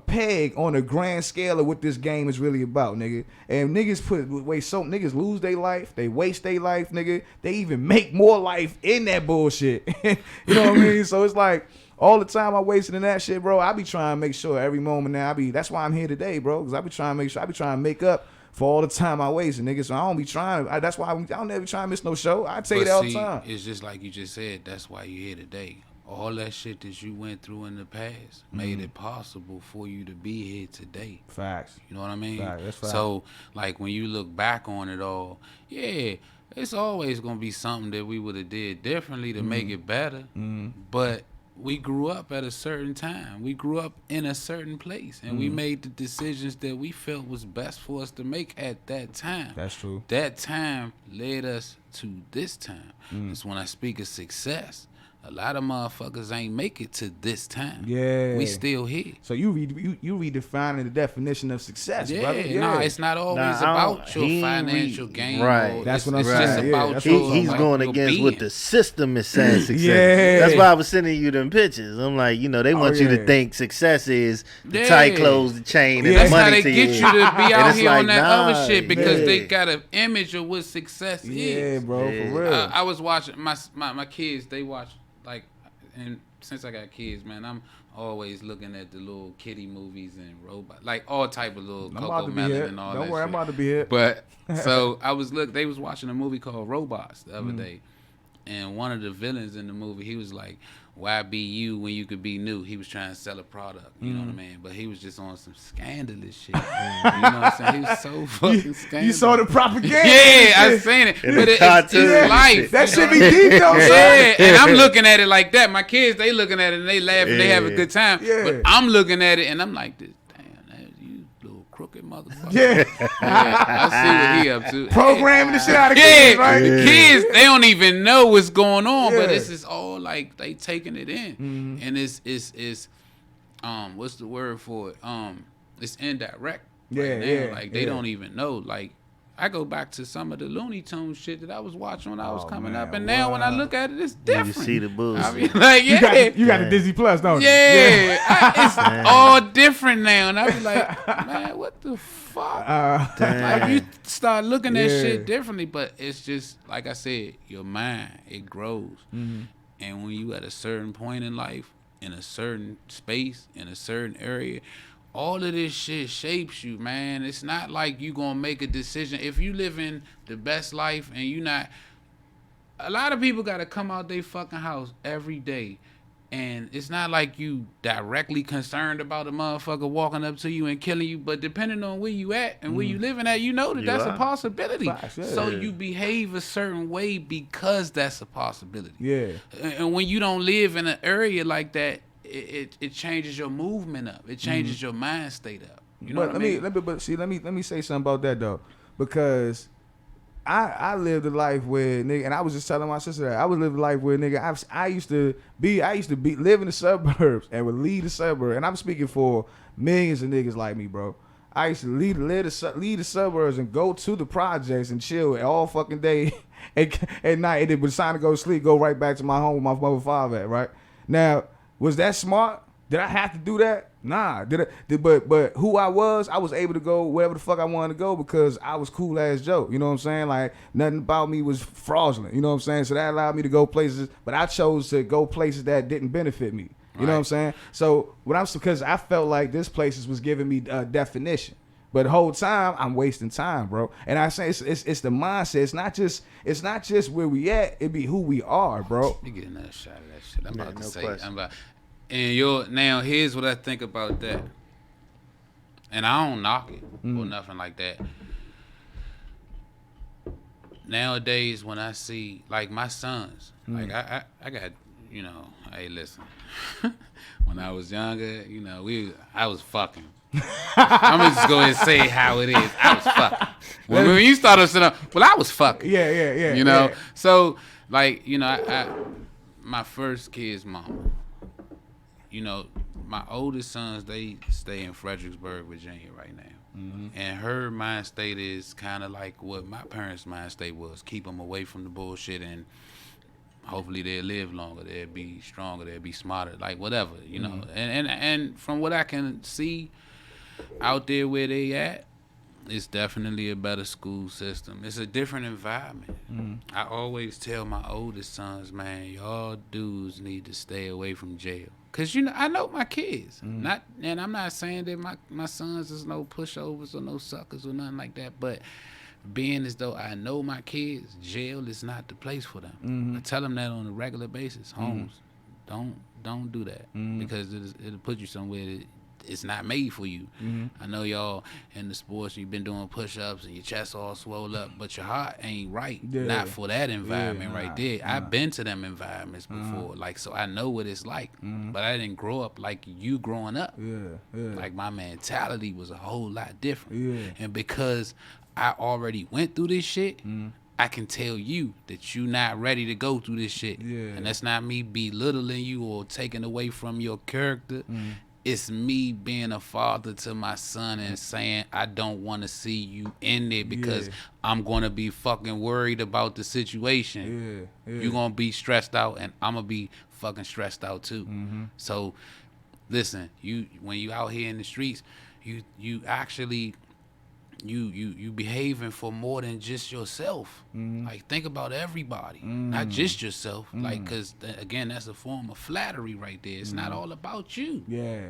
peg on a grand scale of what this game is really about, nigga. And niggas niggas lose their life, they waste their life, nigga. They even make more life in that bullshit. You know what I mean? So it's like all the time I wasted in that shit, bro. I be trying to make sure every moment now that's why I'm here today, bro. Cause I be trying to make up for all the time I wasted, nigga. So I don't be trying. That's why I don't ever try to miss no show. I tell you that all the time. It's just like you just said. That's why you're here today. All that shit that you went through in the past made it possible for you to be here today. Facts. You know what I mean? Facts. That's facts. So, like, when you look back on it all, yeah, it's always going to be something that we would have did differently to make it better. But we grew up at a certain time. We grew up in a certain place. And we made the decisions that we felt was best for us to make at that time. That's true. That time led us to this time. It's when I speak of success. A lot of motherfuckers ain't make it to this time. Yeah. We still here. So you redefining the definition of success, Yeah, brother. Yeah. nah, it's not always about your financial gain. Right. That's what I'm it's saying. just Yeah, about that's your, what I'm He's like, going your against being. what the system is saying success. Yeah. That's why I was sending you them pictures. I'm like, they want you yeah. to think success is the Yeah. tight clothes, the chain, and That's the money how they to get you to be And out it's here like, on that nah, other shit because yeah. they got an image of what success Yeah, is. bro, Yeah. for real. I was watching my kids. They watch like, and since I got kids, man, I'm always looking at the little kitty movies and robot, like all type of little I'm about Coco to be Melon here. and all Don't that worry, shit. I'm about to be here. But so they was watching a movie called Robots the other day, And one of the villains in the movie, he was like, why be you when you could be new? He was trying to sell a product, you know what I mean? But he was just on some scandalous shit. You know what I'm saying? He was so fucking scandalous. You saw the propaganda. Yeah, I seen it. But it's life. That shit be deep though, son. Yeah, and I'm looking at it like that. My kids, they looking at it and they laugh and they have a good time. Yeah. But I'm looking at it and I'm like, this, damn, you little crooked motherfucker. Yeah. I see what he up to. Programming the shit out of kids, right? The kids, they don't even know what's going on, but Yeah. this is all like they taking it in, and it's what's the word for it? It's indirect. Right now. Like they don't even know. Like I go back to some of the Looney Tunes shit that I was watching when I was coming up, and now when I look at it, it's different. You see the bullshit. I mean, like You got the Disney Plus, don't you? it's all different now, and I be like, man, what the fuck? Like you start looking at shit differently, but it's just like I said, your mind it grows, and when you at a certain point in life, in a certain space, in a certain area, all of this shit shapes you, man. It's not like you gonna make a decision if you live in the best life and you not. A lot of people gotta come out their fucking house every day. And it's not like you directly concerned about a motherfucker walking up to you and killing you, but depending on where you at and where you living at, you know that that's a possibility. Facts, yeah. So you behave a certain way because that's a possibility. Yeah. And when you don't live in an area like that, it changes your movement up. It changes your mind state up. You know what I mean? Let me say something about that though, because I lived a life where nigga, and I was just telling my sister that I would live a life where nigga, I used to live in the suburbs and would leave the suburb, and I'm speaking for millions of niggas like me, bro. I used to leave the suburbs and go to the projects and chill all fucking day, at night, and then when it's time to go to sleep, go right back to my home where my mother father at. Right now, was that smart? Did I have to do that? Nah. But who I was able to go wherever the fuck I wanted to go because I was cool as Joe. You know what I'm saying? Like nothing about me was fraudulent. You know what I'm saying? So that allowed me to go places, but I chose to go places that didn't benefit me. You know what I'm saying? So because I felt like this places was giving me a definition. But the whole time I'm wasting time, bro. And I say it's the mindset. It's not just where we at. It be who we are, bro. You get another shot of that shit. I'm about to say. And now here's what I think about that. And I don't knock it or nothing like that. Nowadays, when I see like my sons, like I got, you know, hey, listen. When I was younger, you know, I was fucking. I'm gonna just go ahead and say how it is. I was fucking. When you started sitting up, well, I was fucking. Yeah. You know, so like, you know, my first kid's mama. You know, my oldest sons, they stay in Fredericksburg, Virginia right now. And her mind state is kind of like what my parents' mind state was. Keep them away from the bullshit and hopefully they'll live longer. They'll be stronger. They'll be smarter. Like whatever, you know. And from what I can see out there where they at, it's definitely a better school system. It's a different environment. I always tell my oldest sons, man, y'all dudes need to stay away from jail. Cause you know, I know my kids. And I'm not saying that my sons is no pushovers or no suckers or nothing like that, but being as though I know my kids, jail is not the place for them. I tell them that on a regular basis. Holmes, don't do that because it'll put you somewhere that it's not made for you. I know y'all in the sports, you've been doing push-ups and your chest all swole up, but your heart ain't right. Not for that environment right there. I've been to them environments before, like, so I know what it's like. But I didn't grow up like you growing up. Like my mentality was a whole lot different. And because I already went through this shit, I can tell you that you not ready to go through this shit. And that's not me belittling you or taking away from your character. It's me being a father to my son and saying I don't want to see you in there because I'm going to be fucking worried about the situation. You're going to be stressed out and I'm going to be fucking stressed out too. So listen, when you out here in the streets, you actually you behaving for more than just yourself. Like think about everybody, not just yourself. Like, cause again, that's a form of flattery right there. It's not all about you.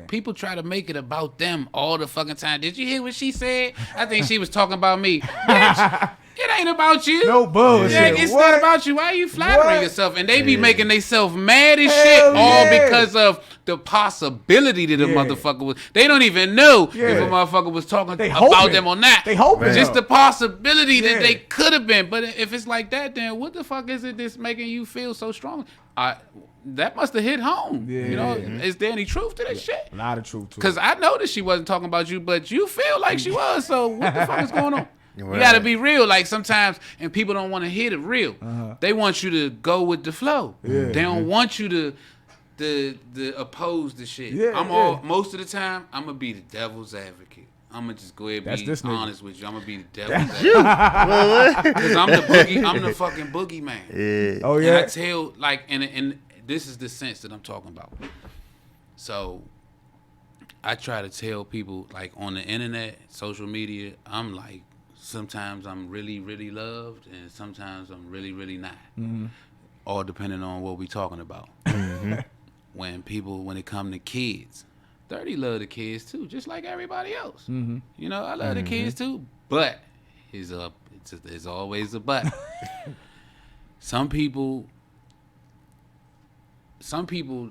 People try to make it about them all the fucking time. Did you hear what she said? I think she was talking about me. Bitch, it ain't about you. No bullshit. Yeah, it's What? not about you. Why are you flattering What? yourself? And they be making themselves mad as Hell shit, all yeah. because of the possibility that the Yeah. motherfucker was. They don't even know if Yeah. a motherfucker was talking They about hoping. them or not. They hoping. Just the possibility that Yeah. they could have been. But if it's like that, then what the fuck is it that's making you feel so strong? That must have hit home. Yeah. You know, is there any truth to this shit? A lot of truth to it. Because I know that she wasn't talking about you, but you feel like she was. So what the fuck is going on? Right. You got to be real. Like sometimes, and people don't want to hear the real. They want you to go with the flow. Yeah. They don't want you to oppose the shit. Yeah, Most of the time, I'm gonna be the devil's advocate. I'm gonna just go ahead That's and this be nigga. honest with you. I'm gonna be the devil's advocate because I'm the boogie. I'm the fucking boogeyman. Yeah. Oh And yeah. I tell like, and this is the sense that I'm talking about. So I try to tell people like on the internet, social media, I'm like, sometimes I'm really, really loved, and sometimes I'm really, really not. All depending on what we talking about. When it come to kids, 30 love the kids too, just like everybody else. You know, I love the kids too, but it's always a but. Some people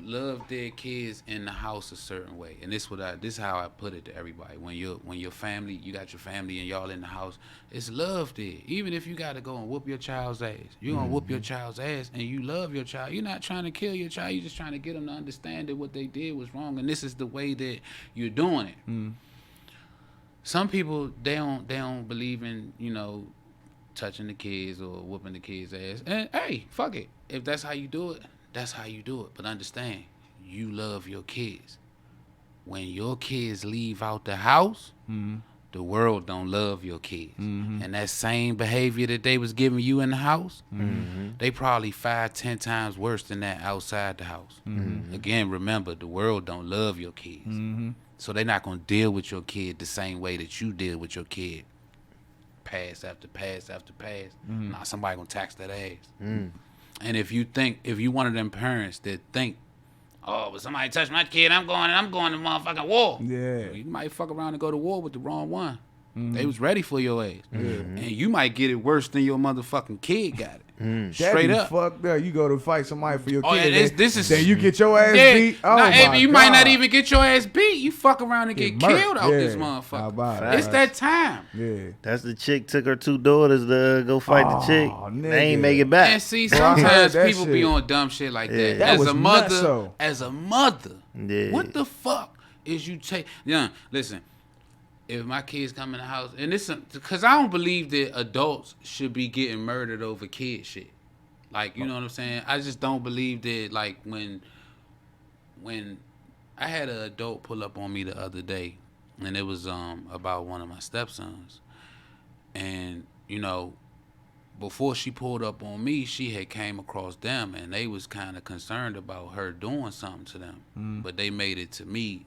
love their kids in the house a certain way, and this is how I put it to everybody. When your family, you got your family and y'all in the house, it's love there. Even if you got to go and whoop your child's ass, you're gonna whoop your child's ass, and you love your child. You're not trying to kill your child. You're just trying to get them to understand that what they did was wrong, and this is the way that you're doing it. Some people they don't believe in touching the kids or whooping the kids' ass, and hey, fuck it. If that's how you do it, that's how you do it. But understand, you love your kids. When your kids leave out the house, the world don't love your kids. And that same behavior that they was giving you in the house, they probably 5-10 times worse than that outside the house. Again, remember, the world don't love your kids. So they're not going to deal with your kid the same way that you deal with your kid. Pass after pass after pass. Nah, somebody going to tax that ass. And if you one of them parents that think, oh, but somebody touched my kid, I'm going to motherfucking war. Yeah. You might fuck around and go to war with the wrong one. They was ready for your ass. And you might get it worse than your motherfucking kid got it. Straight up. Fucked up. You go to fight somebody for your Oh, kid. and this is then you get your ass yeah, beat. Oh nah, my you God. might not even get your ass beat. You fuck around and get murked. killed out this Yeah. How motherfucker. about It's it? that time. Yeah. That's the chick took her 2 daughters to go fight the chick. nigga. They ain't make it back. And see, Bro, I heard sometimes that people be shit. on dumb shit like that. Yeah. That As was a mother, nutso. Yeah. what the fuck is you take? Yeah, listen. If my kids come in the house, and this, because I don't believe that adults should be getting murdered over kid shit. Like, you know what I'm saying? I just don't believe that. Like when I had an adult pull up on me the other day, and it was about one of my stepsons, and before she pulled up on me, she had came across them, and they was kind of concerned about her doing something to them, but they made it to me.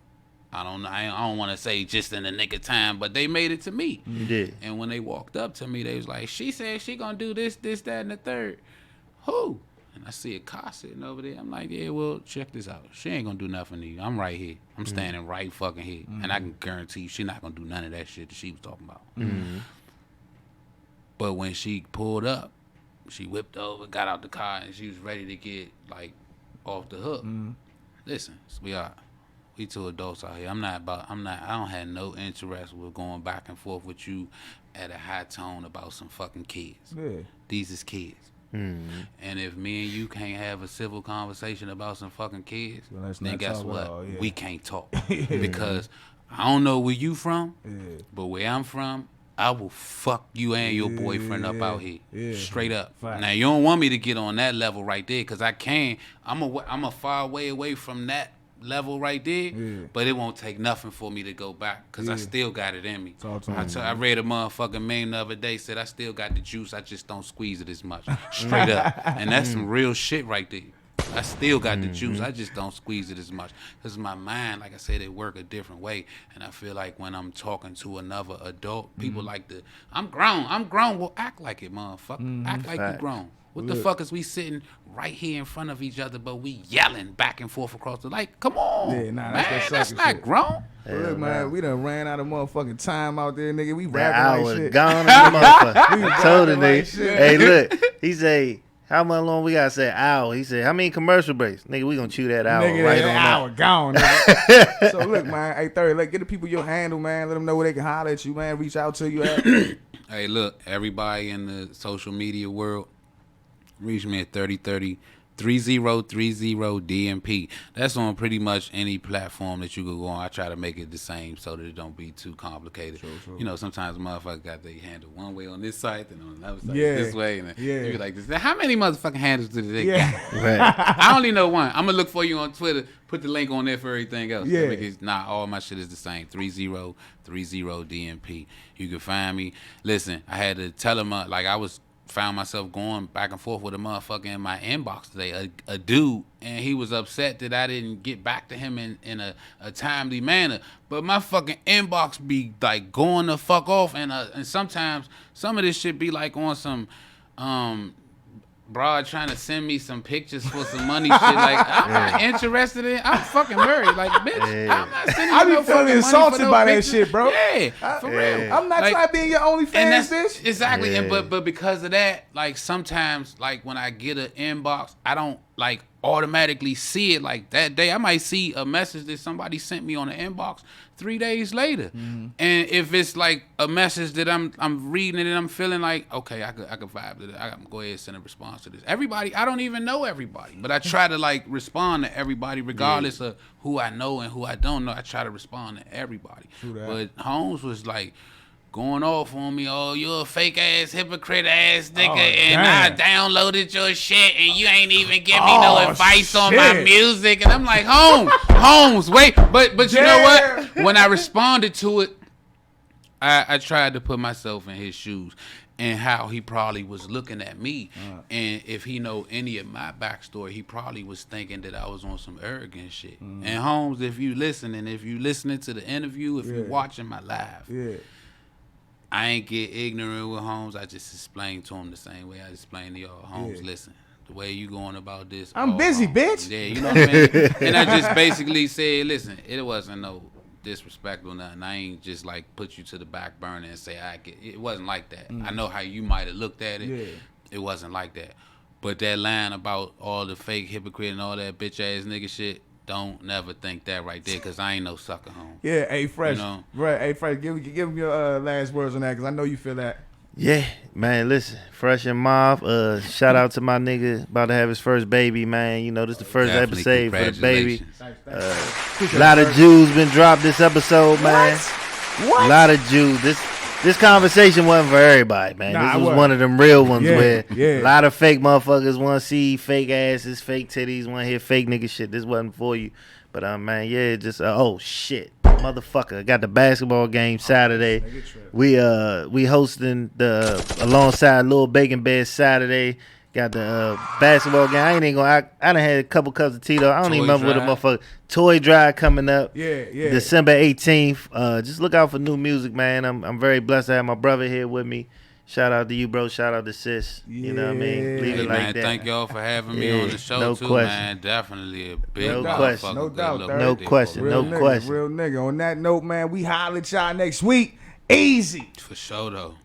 I don't want to say just in the nick of time, but they made it to me. You did. And when they walked up to me, they was like, she said she gonna do this, that, and the third. Who? And I see a car sitting over there. I'm like, yeah, well, check this out. She ain't gonna do nothing to you. I'm right here. I'm standing right fucking here. And I can guarantee you she not gonna do none of that shit that she was talking about. But when she pulled up, she whipped over, got out the car, and she was ready to get, like, off the hook. Listen, sweetheart. We 2 adults out here. I don't have no interest with going back and forth with you at a high tone about some fucking kids. Yeah. These is kids. And if me and you can't have a civil conversation about some fucking kids, Well, let's then not guess talk what? at all, yeah. We can't talk. Because I don't know where you from, but where I'm from, I will fuck you and your boyfriend up out here. Yeah. Straight up. Fact. Now, you don't want me to get on that level right there, because I can. I'm a far way away from that level right there, but it won't take nothing for me to go back, because I still got it in me. Talk to him. I read a motherfucking meme the other day, said I still got the juice, I just don't squeeze it as much. Straight up. And that's some real shit right there. I still got the juice, I just don't squeeze it as much, because my mind, like I said, it work a different way. And I feel like when I'm talking to another adult, people like to, I'm grown, well, act like it, motherfucker. Act like you grown. What the fuck is we sitting right here in front of each other, but we yelling back and forth across the come on, Yeah, nah, that's man, that that's sucker not shit. grown. Look, man, we done ran out of motherfucking time out there, nigga. We That rapping hour like shit. gone in the motherfucker. We I told the rapping like nigga, shit. hey, look, he say, how much long we got? I said, hour. He said, how many commercial breaks? Nigga, we gonna chew that hour Nigga, right that on hour that. gone, nigga. So look, man, hey, 30, like, get the people your handle, man. Let them know where they can holler at you, man. Reach out to you at. Hey, look, everybody in the social media world, reach me at 3030 3030 DMP. That's on pretty much any platform that you could go on. I try to make it the same so that it don't be too complicated. True. You know, sometimes motherfuckers got their handle one way on this site and on another site Yeah. this way. And Yeah. you be like this. Now, how many motherfucking handles do they got? Yeah. Right. I only know one. I'm gonna look for you on Twitter. Put the link on there for everything else. Yeah. Nah, all my shit is the same. 3030 DMP. You can find me. Listen, I had to tell him found myself going back and forth with a motherfucker in my inbox today, a dude, and he was upset that I didn't get back to him in a timely manner. But my fucking inbox be like going the fuck off, and sometimes some of this shit be like on some broad trying to send me some pictures for some money shit. Like, I'm not interested in. I'm fucking married. Like, bitch, I'm not sending I you be no feeling fucking money insulted for no by that pictures. shit, bro. Yeah, for real. I'm not trying to be in your And OnlyFans, that's bitch. exactly. And Yeah. but because of that, like sometimes, like when I get an inbox, I don't like automatically see it. Like that day, I might see a message that somebody sent me on the inbox 3 days later, and if it's like a message that I'm reading it and I'm feeling like, okay, I could vibe to that. I can go ahead and send a response to this. Everybody, I don't even know everybody, but I try to like respond to everybody regardless of who I know and who I don't know. I try to respond to everybody. that. But Holmes was like going off on me, oh, you're a fake ass hypocrite ass nigga, Oh, and damn. I downloaded your shit and you ain't even give me no Oh, advice on my shit. music. And I'm like, Holmes, wait, but you know Damn. what? When I responded to it, I tried to put myself in his shoes and how he probably was looking at me. And if he know any of my backstory, he probably was thinking that I was on some arrogant shit. And Holmes, if you listening to the interview, if you watching my live, Yeah. I ain't get ignorant with Holmes. I just explained to him the same way I explained to y'all. Holmes, Yeah. listen, the way you going about this. I'm busy, Holmes. bitch. Yeah, you know what I mean? And I just basically said, listen, it wasn't no disrespect or nothing. I ain't just like put you to the back burner and say it wasn't like that. I know how you might have looked at it. Yeah. It wasn't like that. But that line about all the fake hypocrite and all that bitch ass nigga shit, don't never think that right there, because I ain't no sucker, home. Yeah, hey, Fresh. You know? Right, hey, Fresh, give him your last words on that, because I know you feel that. Yeah, man, listen, Fresh and Mauve, shout out to my nigga about to have his first baby, man. You know, this is the first Definitely episode for the baby. congratulations. A lot of Jews been dropped this episode, man. What? A lot of Jews. This conversation wasn't for everybody, man. Nah, it This was wasn't. one of them real ones Yeah, where yeah. a lot of fake motherfuckers want to see fake asses, fake titties, want to hear fake nigga shit. This wasn't for you. But, man, yeah, just, oh, shit. Motherfucker. Got the basketball game Saturday. We hosting alongside Lil Bacon Bed Saturday. Got the basketball game. I done had a couple cups of Tito. I don't even Toy remember what the drive. motherfucker. Toy Drive coming up. Yeah. December 18th. Just look out for new music, man. I'm very blessed to have my brother here with me. Shout out to you, bro. Shout out to sis. You know what I mean? Yeah. Leave Hey, it man, like that. thank y'all for having me Yeah, on the show, no too, question. man. Definitely a big No motherfucker. question. No Good doubt, look Third. right No there, question. Real No nigga, question. real nigga. On that note, man, we holler at y'all next week. Easy. For sure, though.